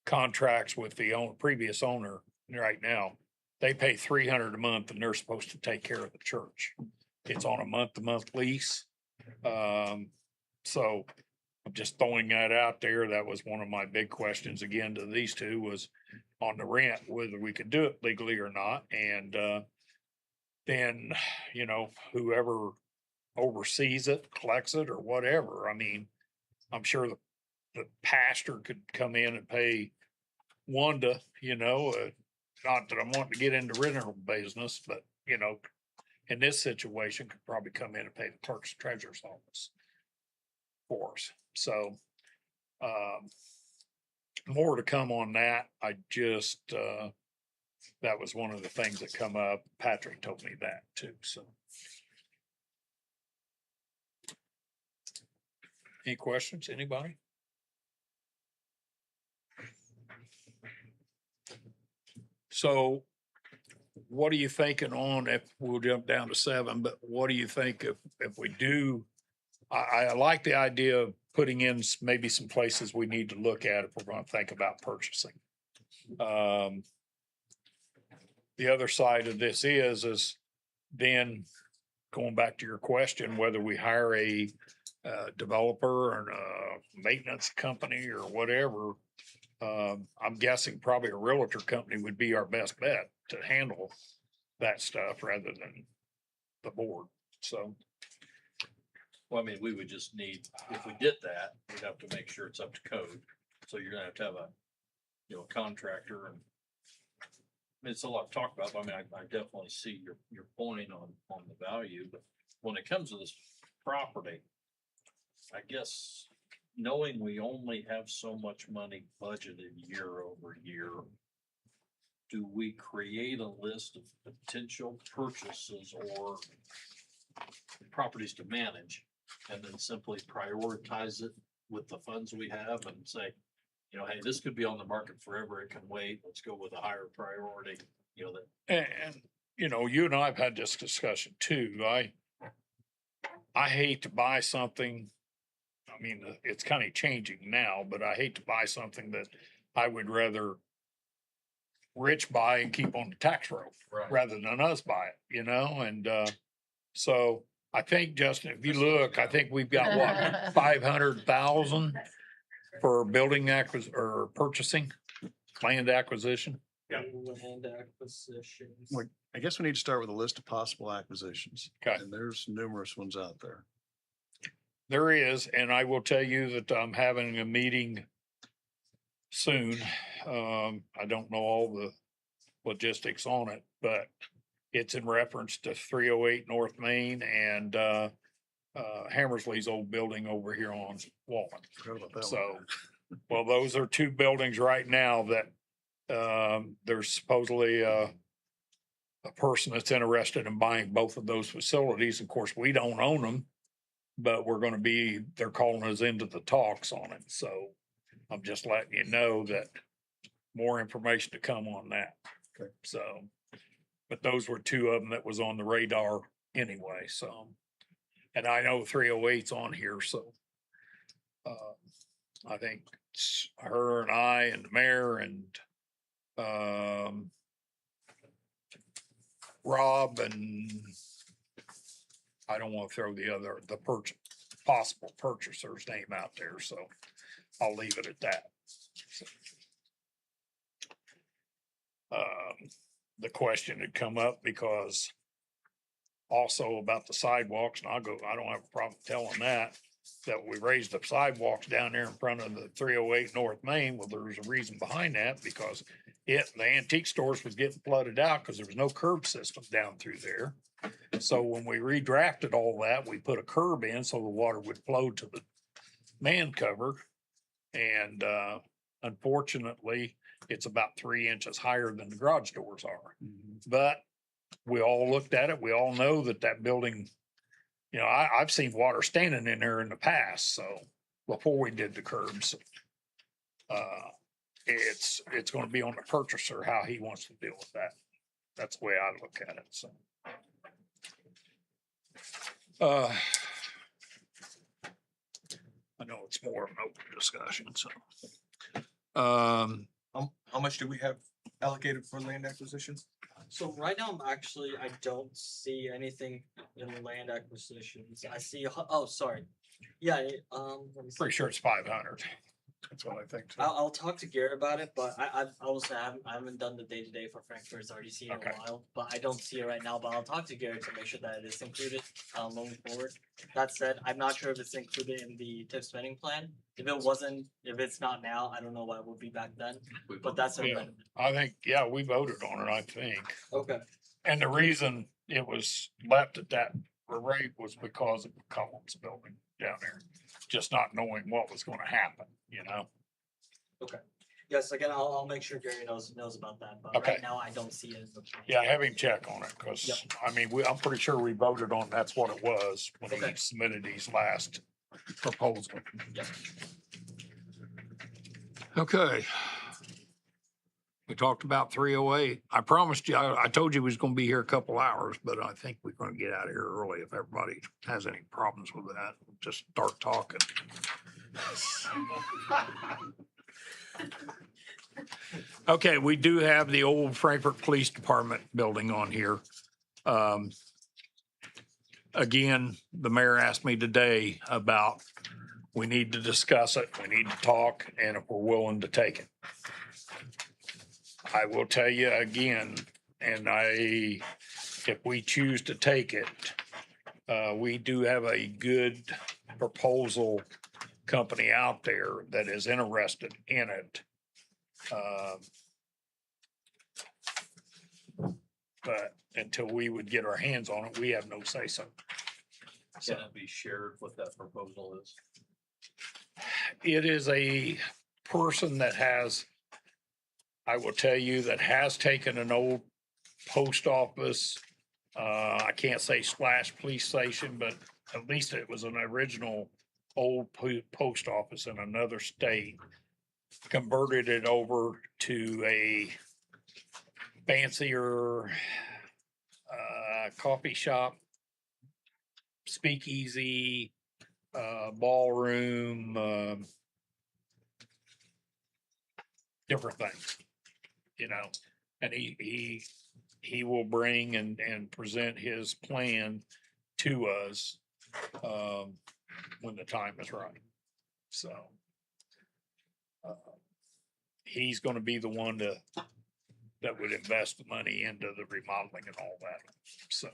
contracts with the previous owner right now. They pay $300 a month and they're supposed to take care of the church. It's on a month-to-month lease. So I'm just throwing that out there. That was one of my big questions again to these two, was on the rent, whether we could do it legally or not. And, then, you know, whoever oversees it, collects it or whatever. I mean, I'm sure the pastor could come in and pay Wanda, you know, not that I'm wanting to get into rental business, but you know, in this situation could probably come in and pay the clerk's treasurer's office for us. So, more to come on that. I just, that was one of the things that come up. Patrick told me that too, so. Any questions, anybody? So what are you thinking on, if we'll jump down to 7, but what do you think if we do? I like the idea of putting in maybe some places we need to look at if we're going to think about purchasing. The other side of this is then going back to your question, whether we hire a developer or a maintenance company or whatever. I'm guessing probably a realtor company would be our best bet to handle that stuff rather than the board. So, Well, I mean, we would just need, if we did that, we'd have to make sure it's up to code. So you're gonna have to have a, you know, contractor, and I mean, it's a lot to talk about, but I mean, I definitely see your point on the value, but when it comes to this property, I guess knowing we only have so much money budgeted year over year, do we create a list of potential purchases or properties to manage and then simply prioritize it with the funds we have and say, you know, hey, this could be on the market forever. It can wait. Let's go with a higher priority, you know, that. and you know, you and I have had this discussion too. I hate to buy something. I mean, it's kind of changing now, but I hate to buy something that I would rather Rich buy and keep on the tax roll Right. rather than us buy it, you know? And, so I think, Justin, if you look, I think we've got what, 500,000 for building or purchasing, land acquisition. Yeah. Land acquisitions. I guess we need to start with a list of possible acquisitions. Okay. And there's numerous ones out there. There is, and I will tell you that I'm having a meeting soon. I don't know all the logistics on it, but it's in reference to 308 North Main and Hammersley's old building over here on Walnut. Forgot about that one. So, well, those are two buildings right now that there's supposedly a person that's interested in buying both of those facilities. Of course, we don't own them, but they're calling us into the talks on it. So I'm just letting you know that more information to come on that. Okay. So, but those were two of them that was on the radar anyway. So, And I know 308's on here, so. I think it's her and I and the mayor and, Rob and I don't want to throw the possible purchaser's name out there, so I'll leave it at that. The question had come up because also about the sidewalks, and I don't have a problem telling that we raised the sidewalks down there in front of the 308 North Main. Well, there's a reason behind that because the antique stores was getting flooded out because there was no curb system down through there. So when we redrafted all that, we put a curb in so the water would flow to the man cover. And unfortunately, it's about 3 inches higher than the garage doors are. But we all looked at it. We all know that building, you know, I've seen water standing in there in the past. So before we did the curbs, it's going to be on the purchaser how he wants to deal with that. That's the way I look at it. So, I know it's more of an open discussion. So, How much do we have allocated for land acquisitions? So right now, I don't see anything in land acquisitions. I see, oh, sorry. Yeah, let me see. pretty sure it's 500. That's what I think too. I'll talk to Garrett about it, but I also haven't done the day-to-day for Frankfurt's RDC in Okay. a while, but I don't see it right now, but I'll talk to Garrett to make sure that it is included, moving forward. That said, I'm not sure if it's included in the TIF spending plan. If it's not now, I don't know why it would be back then, but that's Yeah. irrelevant. I think, yeah, we voted on it, I think. Okay. And the reason it was left at that rate was because of the Collins building down there, just not knowing what was going to happen, you know? Yes, again, I'll make sure Gary knows about that, but Okay. right now I don't see it in the plan. Yeah, have him check on it, Yep. because, I mean, I'm pretty sure we voted on, that's what it was when he Okay. submitted his last proposal. Yep. Okay. We talked about 308. I promised you, I told you we was gonna be here a couple hours, but I think we're gonna get out of here early. If everybody has any problems with that, just start talking. Okay, we do have the old Frankfurt Police Department building on here. Again, the mayor asked me today about, we need to discuss it, we need to talk, and if we're willing to take it. I will tell you again, if we choose to take it, we do have a good proposal company out there that is interested in it. But until we would get our hands on it, we have no say so. Can it be shared what that proposal is? It is a person that has, I will tell you, that has taken an old post office. I can't say / police station, but at least it was an original old post office in another state. Converted it over to a fancier coffee shop, speakeasy, ballroom, different things, you know. And he will bring and present his plan to us when the time is right. So he's going to be the one that would invest the money into the remodeling and all that. So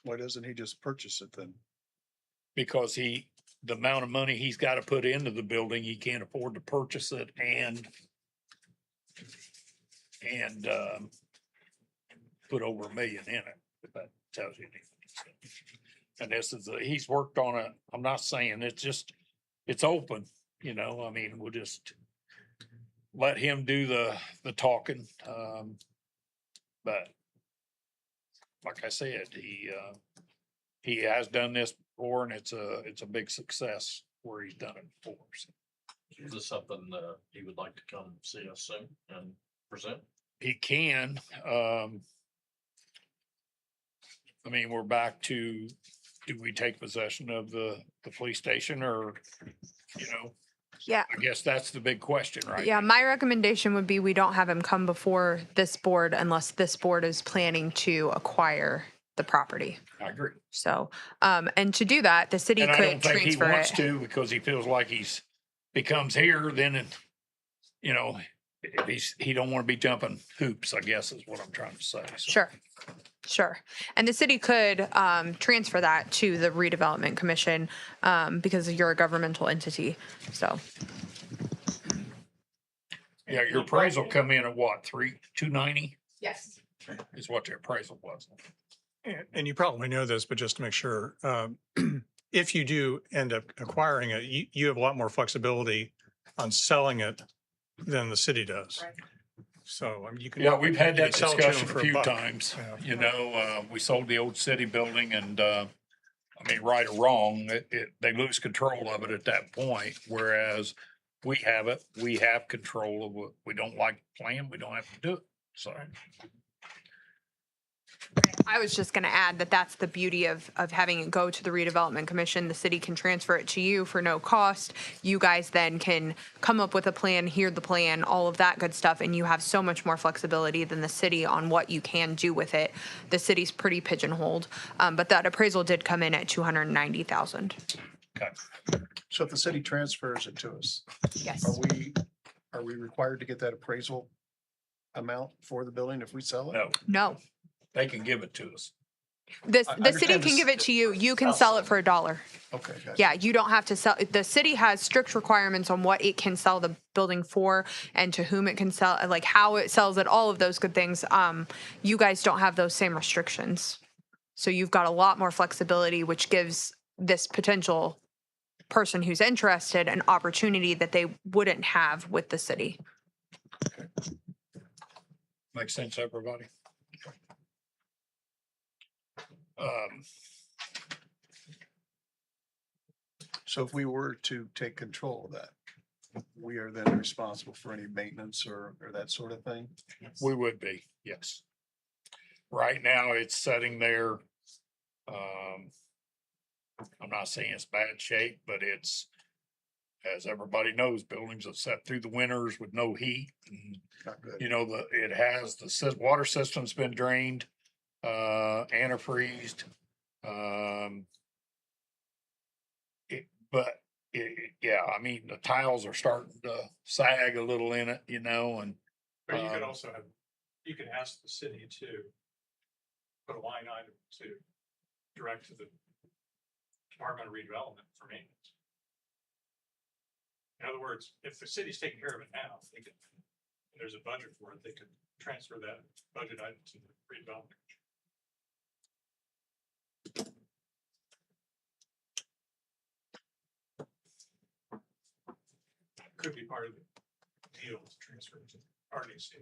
Why doesn't he just purchase it then? because the amount of money he's got to put into the building, he can't afford to purchase it and put over $1 million in it, if that tells you anything. So, and this is, he's worked on it. I'm not saying it's open, you know, I mean, we'll just let him do the talking. But like I said, he has done this before and it's a big success where he's done it before. So Is this something he would like to come see us soon and present? he can, I mean, we're back to, do we take possession of the police station or, you know, Yeah. I guess that's the big question, right? Yeah, my recommendation would be we don't have him come before this board unless this board is planning to acquire the property. I agree. So, and to do that, the city And I could don't think he transfer wants it. to because he feels like becomes here, then it, you know, if he don't want to be jumping hoops, I guess is what I'm trying to say. So, Sure. Sure. And the city could transfer that to the redevelopment commission because you're a governmental entity. So, yeah, your appraisal come in at what, 290 yes. is what the appraisal was. And you probably know this, but just to make sure, if you do end up acquiring it, you have a lot more flexibility on selling it than the city does. Right. So, I mean, you can. Yeah, we've had you that can sell it to 'em discussion for a few buck. times. Yeah. You know, we sold the old city building and, I mean, right or wrong, they lose control of it at that point. Whereas we have it, we have control of what we don't like the plan, we don't have to do it. So, I was just going to add that that's the beauty of having it go to the redevelopment commission. The city can transfer it to you for no cost. You guys then can come up with a plan, hear the plan, all of that good stuff. And you have so much more flexibility than the city on what you can do with it. The city's pretty pigeonholed. But that appraisal did come in at 290,000. okay. So if the city transfers it to us, Yes. are we required to get that appraisal amount for the building if we sell it? No, No. they can give it to us. The city understand can this- give it to you. You can sell it for $1. Okay, gotcha. Yeah, you don't have to sell. The city has strict requirements on what it can sell the building for and to whom it can sell, like how it sells it, all of those good things. You guys don't have those same restrictions. So you've got a lot more flexibility, which gives this potential person who's interested an opportunity that they wouldn't have with the city. Makes sense, everybody? So if we were to take control of that, we are then responsible for any maintenance or that sort of thing? We would be, yes. Right now, it's sitting there. I'm not saying it's bad shape, but it's, as everybody knows, buildings have sat through the winters with no heat. And, Not good. you know, it has, water system's been drained, antifreezed. Yeah, I mean, the tiles are starting to sag a little in it, you know, and But you could Um, also have, you could ask the city to put a line item to direct to the Department of Redevelopment for maintenance. In other words, if the city's taking care of it now, they could, and there's a budget for it, they could transfer that budget item to the redevelopment. Could be part of the deal to transfer it to RDC.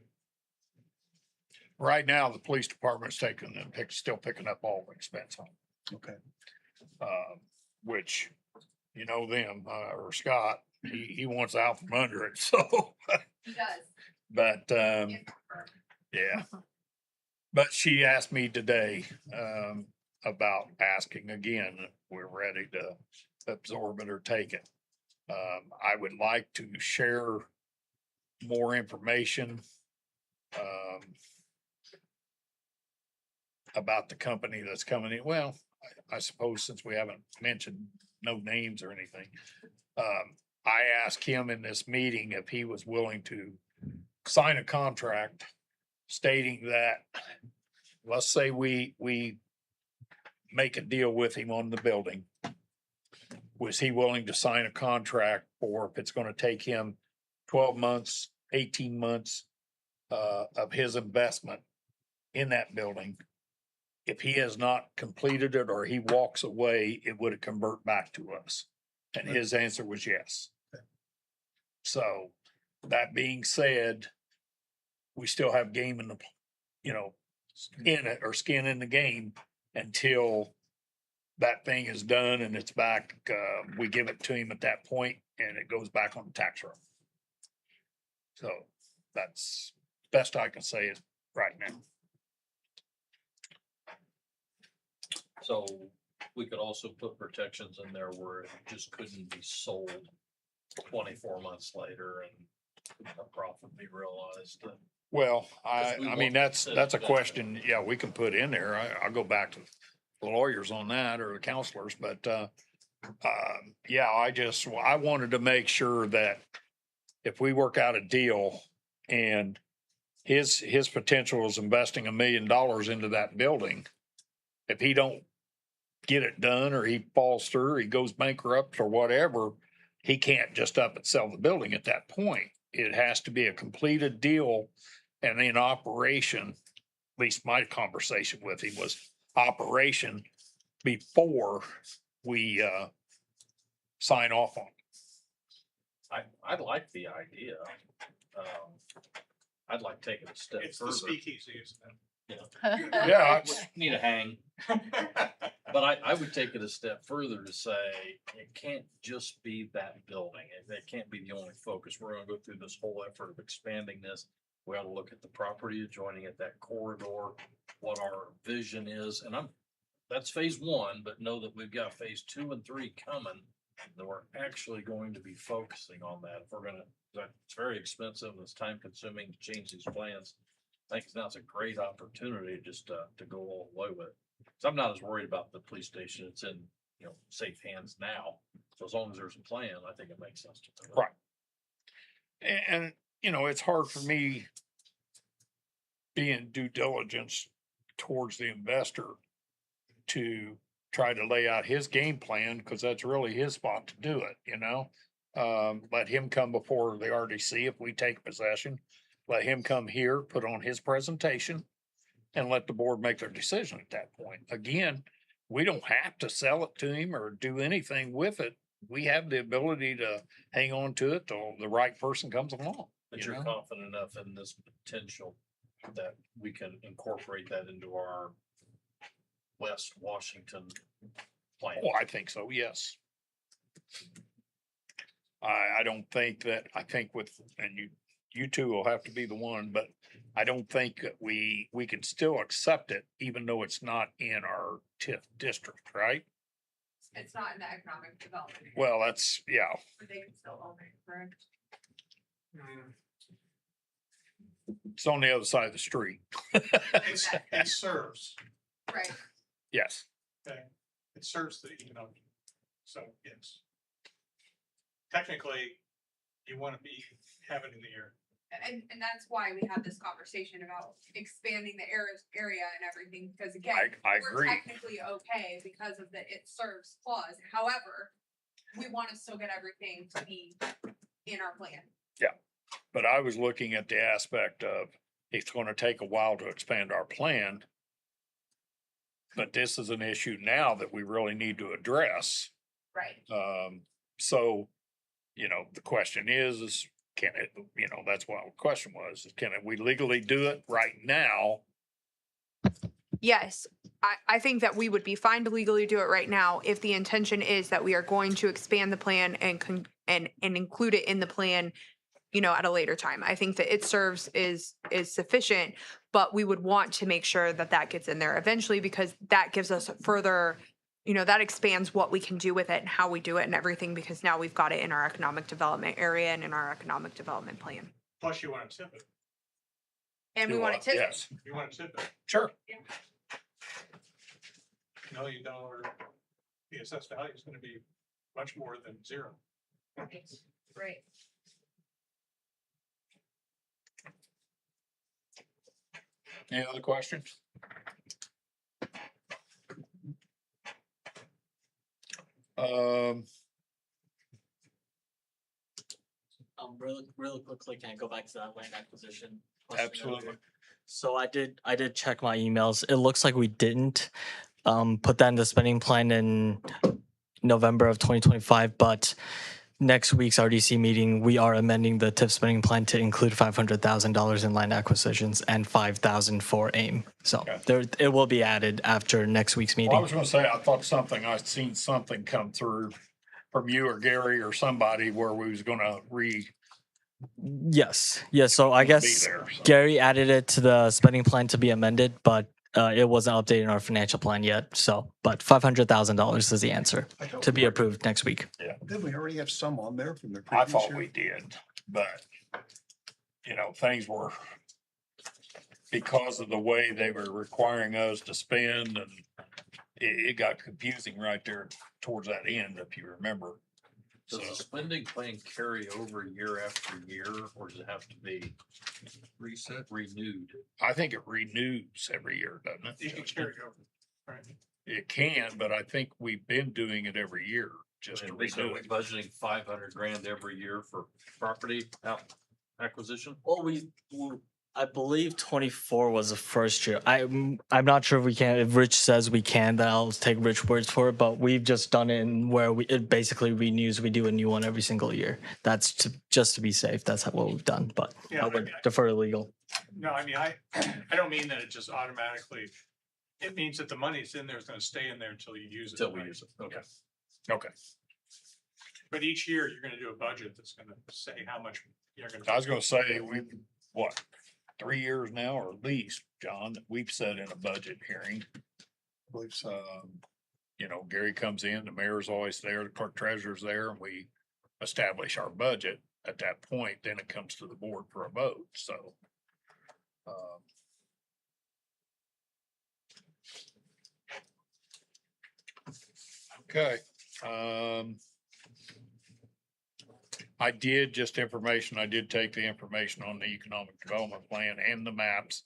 right now, the police department's still picking up all the expense on it. Okay. Which, you know, them, or Scott, he wants out from under it, so. He does. But, yeah. But she asked me today, about asking again, if we're ready to absorb it or take it. I would like to share more information, about the company that's coming in. Well, I suppose since we haven't mentioned no names or anything, I asked him in this meeting if he was willing to sign a contract stating that, let's say we make a deal with him on the building. Was he willing to sign a contract for if it's gonna take him 12 months, 18 months of his investment in that building? If he has not completed it or he walks away, it would convert back to us. And his answer was yes. So that being said, we still have game in the, you know, in it or skin in the game until that thing is done and it's back. We give it to him at that point and it goes back on the tax roll. So that's best I can say is right now. So we could also put protections in there where it just couldn't be sold 24 months later and a profit be realized. Well, we I want mean, to that's set a it down. question, yeah, we can put in there. I'll go back to the lawyers on that or the counselors, but, yeah, I wanted to make sure that if we work out a deal and his potential is investing $1 million into that building, if he don't get it done or he falls through, he goes bankrupt or whatever, he can't just up and sell the building at that point. It has to be a completed deal and in operation. At least my conversation with him was operation before we sign off on it. I like the idea. I'd like to take it a step It's the further. speakeasy, isn't Yeah, it's- Need a hang. it? But I would take it a step further to say it can't just be that building. It can't be the only focus. We're gonna go through this whole effort of expanding this. We ought to look at the property adjoining it, that corridor, what our vision is, and that's phase one, but know that we've got phase 2 and 3 coming. That we're actually going to be focusing on that. If we're gonna, it's very expensive, and it's time consuming to change these plans. I think now's a great opportunity just to go all the way with it. So I'm not as worried about the police station. It's in, safe hands now. So as long as there's a plan, I think it makes sense to do it. Right. And, it's hard for me being due diligence towards the investor to try to lay out his game plan, because that's really his spot to do it, let him come before the RDC if we take possession. Let him come here, put on his presentation, and let the board make their decision at that point. Again, we don't have to sell it to him or do anything with it. We have the ability to hang on to it till the right person comes along. But you're confident enough in this potential that we can incorporate that into our West Washington plan. Oh, I think so, yes. I don't think that, I think and you two will have to be the one, but I don't think that we can still accept it, even though it's not in our TIF district, right? It's not in the economic development. Well, that's, yeah, But they can still own it, correct? it's on the other side of the street. It serves, Right. Yes, okay? It serves the economic, so yes. Technically, you want to have it in the air. And that's why we had this conversation about expanding the area and everything, because again, I we're agree. technically okay because of the it serves clause. However, we want to still get everything to be in our plan. But I was looking at the aspect of it's gonna take a while to expand our plan. But this is an issue now that we really need to address. Right. So, the question is can it, that's what the question was, can we legally do it right now? Yes, I think that we would be fine to legally do it right now if the intention is that we are going to expand the plan and include it in the plan, at a later time. I think that it serves is sufficient, but we would want to make sure that that gets in there eventually, because that gives us further, that expands what we can do with it and how we do it and everything, because now we've got it in our economic development area and in our economic development plan. Plus you want to tip it. And we want it to. Yes, You want to tip it. sure. $1 million the assessed value is going to be much more than zero. Right. Any other questions? Really quickly, can I go back to that land acquisition? question Absolutely. earlier? So I did check my emails. It looks like we didn't put that in the spending plan in November of 2025, but next week's RDC meeting, we are amending the TIF spending plan to include $500,000 in land acquisitions and $5,000 for AIM. So Okay. it will be added after next week's Well, I meeting. was gonna say, I thought I'd seen something come through from you or Gary or somebody where we was gonna Yes. So I be guess there, so. Gary added it to the spending plan to be amended, but it wasn't updated in our financial plan yet. So, but $500,000 is the answer I thought to we be were- approved next week. Didn't we already have some on there from the I previous thought year? we did, but, things were, because of the way they were requiring us to spend, and it got confusing right there towards that end, if you remember. So, Does the spending plan carry over year after year, or does it have to be Reset. renewed? I think it renews every year, doesn't it? You can carry it over. Right. It can, but I think we've been doing it every year, just to And so renew we're it. budgeting 500 grand every year for property acquisition? Well, I believe 24 was the first year. I'm not sure if we can. If Rich says we can, then I'll take Rich words for it. But we've just done it in where it basically renews. We do a new one every single year. That's just to be safe. That's what we've done. But Yeah, I would defer to legal. No, I mean, I don't mean that it just automatically, it means that the money that's in there is gonna stay in there until you use it. Until we use it, okay. Okay. But each year, you're gonna do a budget that's gonna say how much you're gonna. I was gonna say, what, 3 years now, or at least, John, that we've said in a budget hearing. I believe so. Gary comes in, the mayor's always there, the clerk treasurer's there, and we establish our budget. At that point, then it comes to the board for a vote, so. Okay, I did I did take the information on the economic development plan and the maps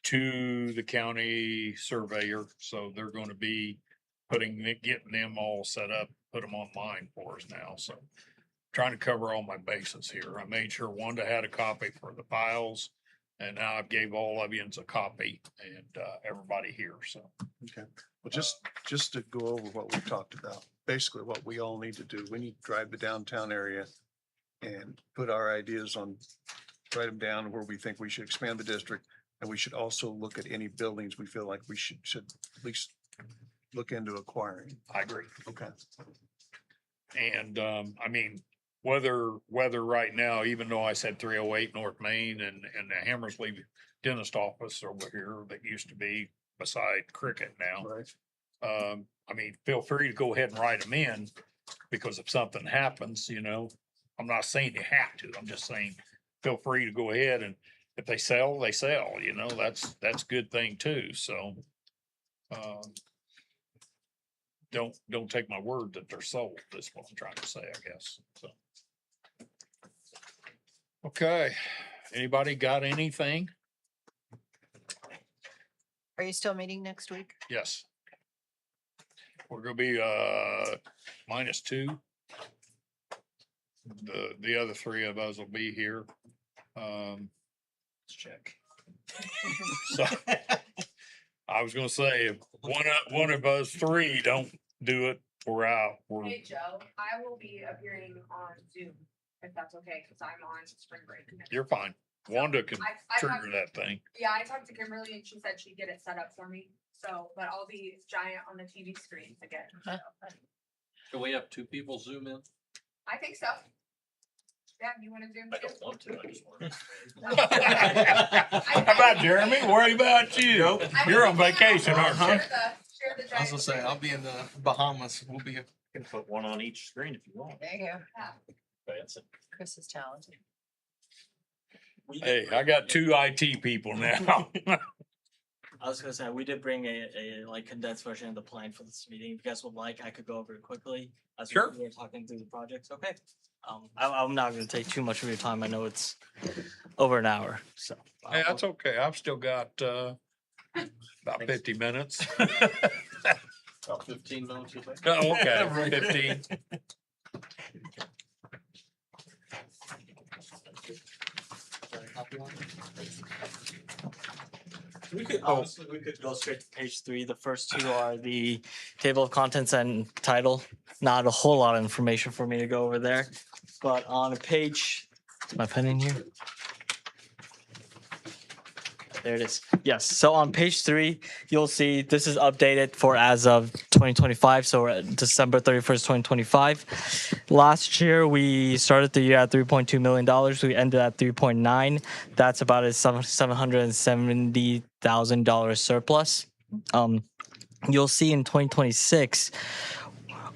to the county surveyor, so they're gonna be getting them all set up, put them online for us now, so. Trying to cover all my bases here. I made sure Wanda had a copy for the files, and now I've gave all of you a copy, and, everybody here, so. Okay, well, just to go over what we talked about, basically what we all need to do, we need to drive the downtown area and put our ideas on, write them down where we think we should expand the district. And we should also look at any buildings we feel like we should at least look into acquiring. I agree. Okay. And, whether right now, even though I said 308 North Main and the Hammersley dentist office over here that used to be beside Cricket now. Right. Feel free to go ahead and write them in, because if something happens, I'm not saying you have to, I'm just saying, feel free to go ahead, and if they sell, they sell, that's a good thing too, so. Don't take my word that they're sold, is what I'm trying to say, I guess, so. Okay, anybody got anything? Are you still meeting next week? Yes. We're gonna be, -2. The other 3 of us will be here. Let's check. So, I was gonna say, if one of us 3 don't do it, we're out. Hey, Joe, I will be appearing on Zoom, if that's okay, because I'm on spring break. You're fine. Wanda can I trigger talked- that thing. Yeah, I talked to Kimberly and she said she'd get it set up for me. So, but I'll be giant on the TV screen again. so. Can we have 2 people zoom in? I think so. Yeah, you want to Zoom I too? don't want to, I just want to. How about Jeremy? Worry about you. You're on vacation, aren't you? Share I the was giant gonna say, screen. I'll be in the Bahamas. We'll be. You can put one on each screen if you want. There you go. Fancy. Chris is talented. Hey, I got 2 IT people now. I was gonna say we did bring a condensed version of the plan for this meeting. If you guys would like, I could go over it quickly as Sure. we were talking through the projects. Okay. I'm not gonna take too much of your time. I know it's over an hour, so. Hey, that's okay. I've still got, about 50 minutes. About 15 minutes, you think? Oh, okay, 15. We could honestly, we could go straight to page 3. The first 2 are the table of contents and title. Not a whole lot of information for me to go over there, but on page, is my pen in here? There it is. Yes. So on page 3, you'll see this is updated for as of 2025. So we're at December 31st, 2025. Last year, we started the year at $3.2 million. We ended at 3.9. That's about a $770,000 surplus. You'll see in 2026,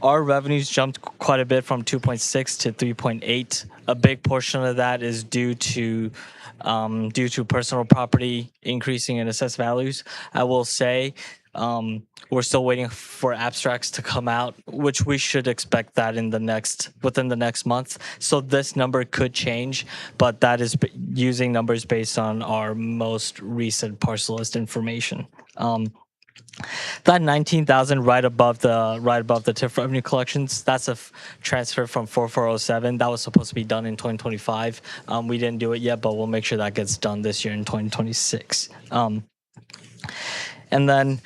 our revenues jumped quite a bit from 2.6 to 3.8. A big portion of that is due to personal property increasing in assessed values. I will say we're still waiting for abstracts to come out, which we should expect that within the next month. So this number could change, but that is using numbers based on our most recent parcel list information. That 19,000 right above the TIF revenue collections, that's a transfer from 4407. That was supposed to be done in 2025. We didn't do it yet, but we'll make sure that gets done this year in 2026. And then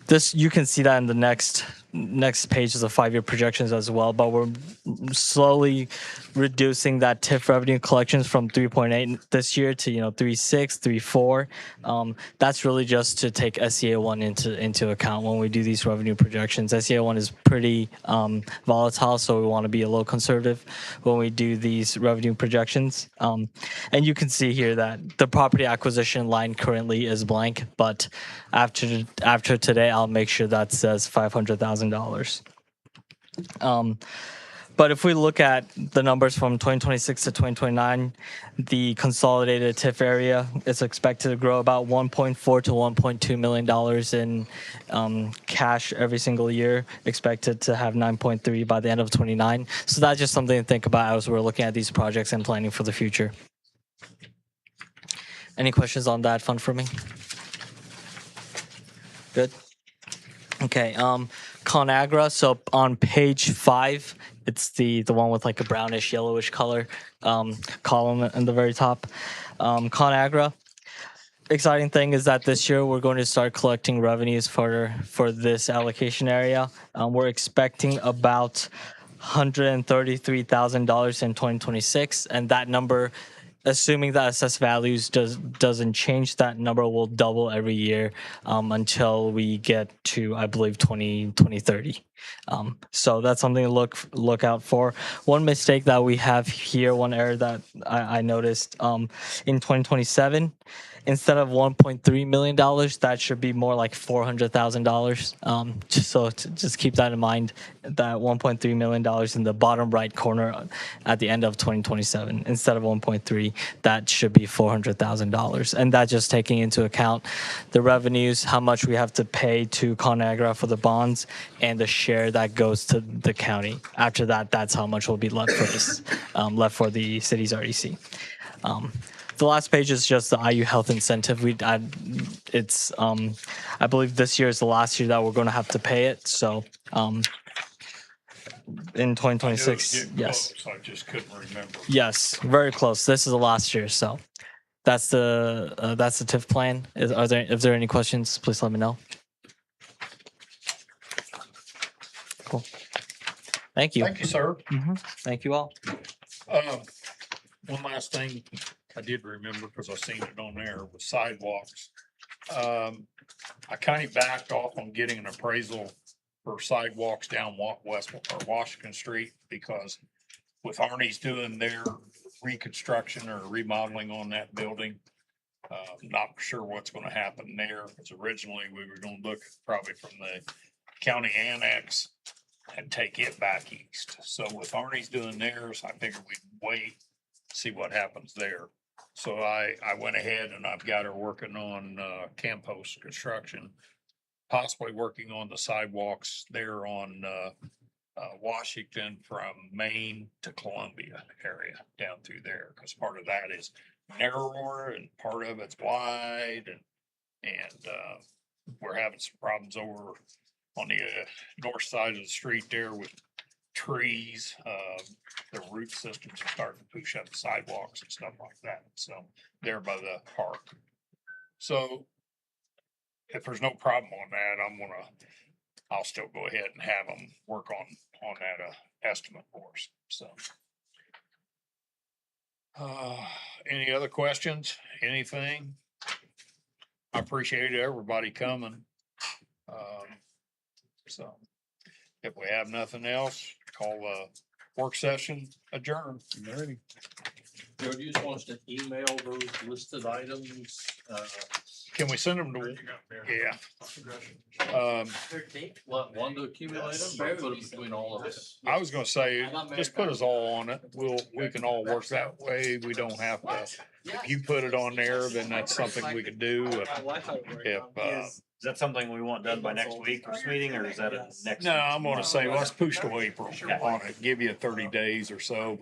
this, you can see that in the next page is the 5-year projections as well, but we're slowly reducing that TIF revenue collections from 3.8 this year to 3.6, 3.4. That's really just to take SCA1 into account when we do these revenue projections. SCA1 is pretty volatile, so we want to be a little conservative when we do these revenue projections. And you can see here that the property acquisition line currently is blank, but after today, I'll make sure that says $500,000. But if we look at the numbers from 2026 to 2029, the consolidated TIF area is expected to grow about $1.4 to $1.2 million in cash every single year, expected to have 9.3 by the end of 29. So that's just something to think about as we're looking at these projects and planning for the future. Any questions on that fund for me? Good. Okay, ConAgra, so on page 5, it's the one with like a brownish yellowish color column in the very top. ConAgra, exciting thing is that this year we're going to start collecting revenues for this allocation area. We're expecting about $133,000 in 2026, and that number, assuming that assessed values doesn't change, that number will double every year until we get to, I believe, 2030. So that's something to look out for. One mistake that we have here, one error that I noticed in 2027, instead of $1.3 million, that should be more like $400,000. So just keep that in mind, that $1.3 million in the bottom right corner at the end of 2027. Instead of 1.3, that should be $400,000. And that's just taking into account the revenues, how much we have to pay to ConAgra for the bonds, and the share that goes to the county. After that, that's how much will be left for this, left for the city's RDC. The last page is just the IU Health Incentive. I believe this year is the last year that we're going to have to pay it. So in 2026, yes. Close, I just couldn't remember. Yes, very close. This is the last year, so that's the TIF plan. If there are any questions, please let me know. Cool. Thank you. Thank you, sir. Thank you all. One last thing I did remember, because I seen it on there, was sidewalks. I kind of backed off on getting an appraisal for sidewalks down West or Washington Street, because with Arnie's doing their reconstruction or remodeling on that building, not sure what's going to happen there, because originally we were going to look probably from the county annex and take it back east. So with Arnie's doing theirs, I figured we'd wait, see what happens there. So I went ahead and I've got her working on Campos construction, possibly working on the sidewalks there on Washington from Maine to Columbia area down through there, because part of that is narrower and part of it's wide, and we're having some problems over on the north side of the street there with trees. The root systems are starting to push up the sidewalks and stuff like that. So there by the park. So if there's no problem on that, I'll still go ahead and have them work on that estimate for us. So any other questions? Anything? I appreciate everybody coming. So if we have nothing else, call Work session adjourned. Alrighty. Joe, do you just want us to email those listed items? Can we send them to, Where'd you go, Mayor? yeah. One to accumulate them, or put it between all of us? I was gonna say, just put us all on it. We can all work that way. We don't have to. If you put it on there, then that's something we could do. If, Is that something we want done by next week's meeting, or is that a next? no, I'm gonna say, let's push to April on it. Give you 30 days or so.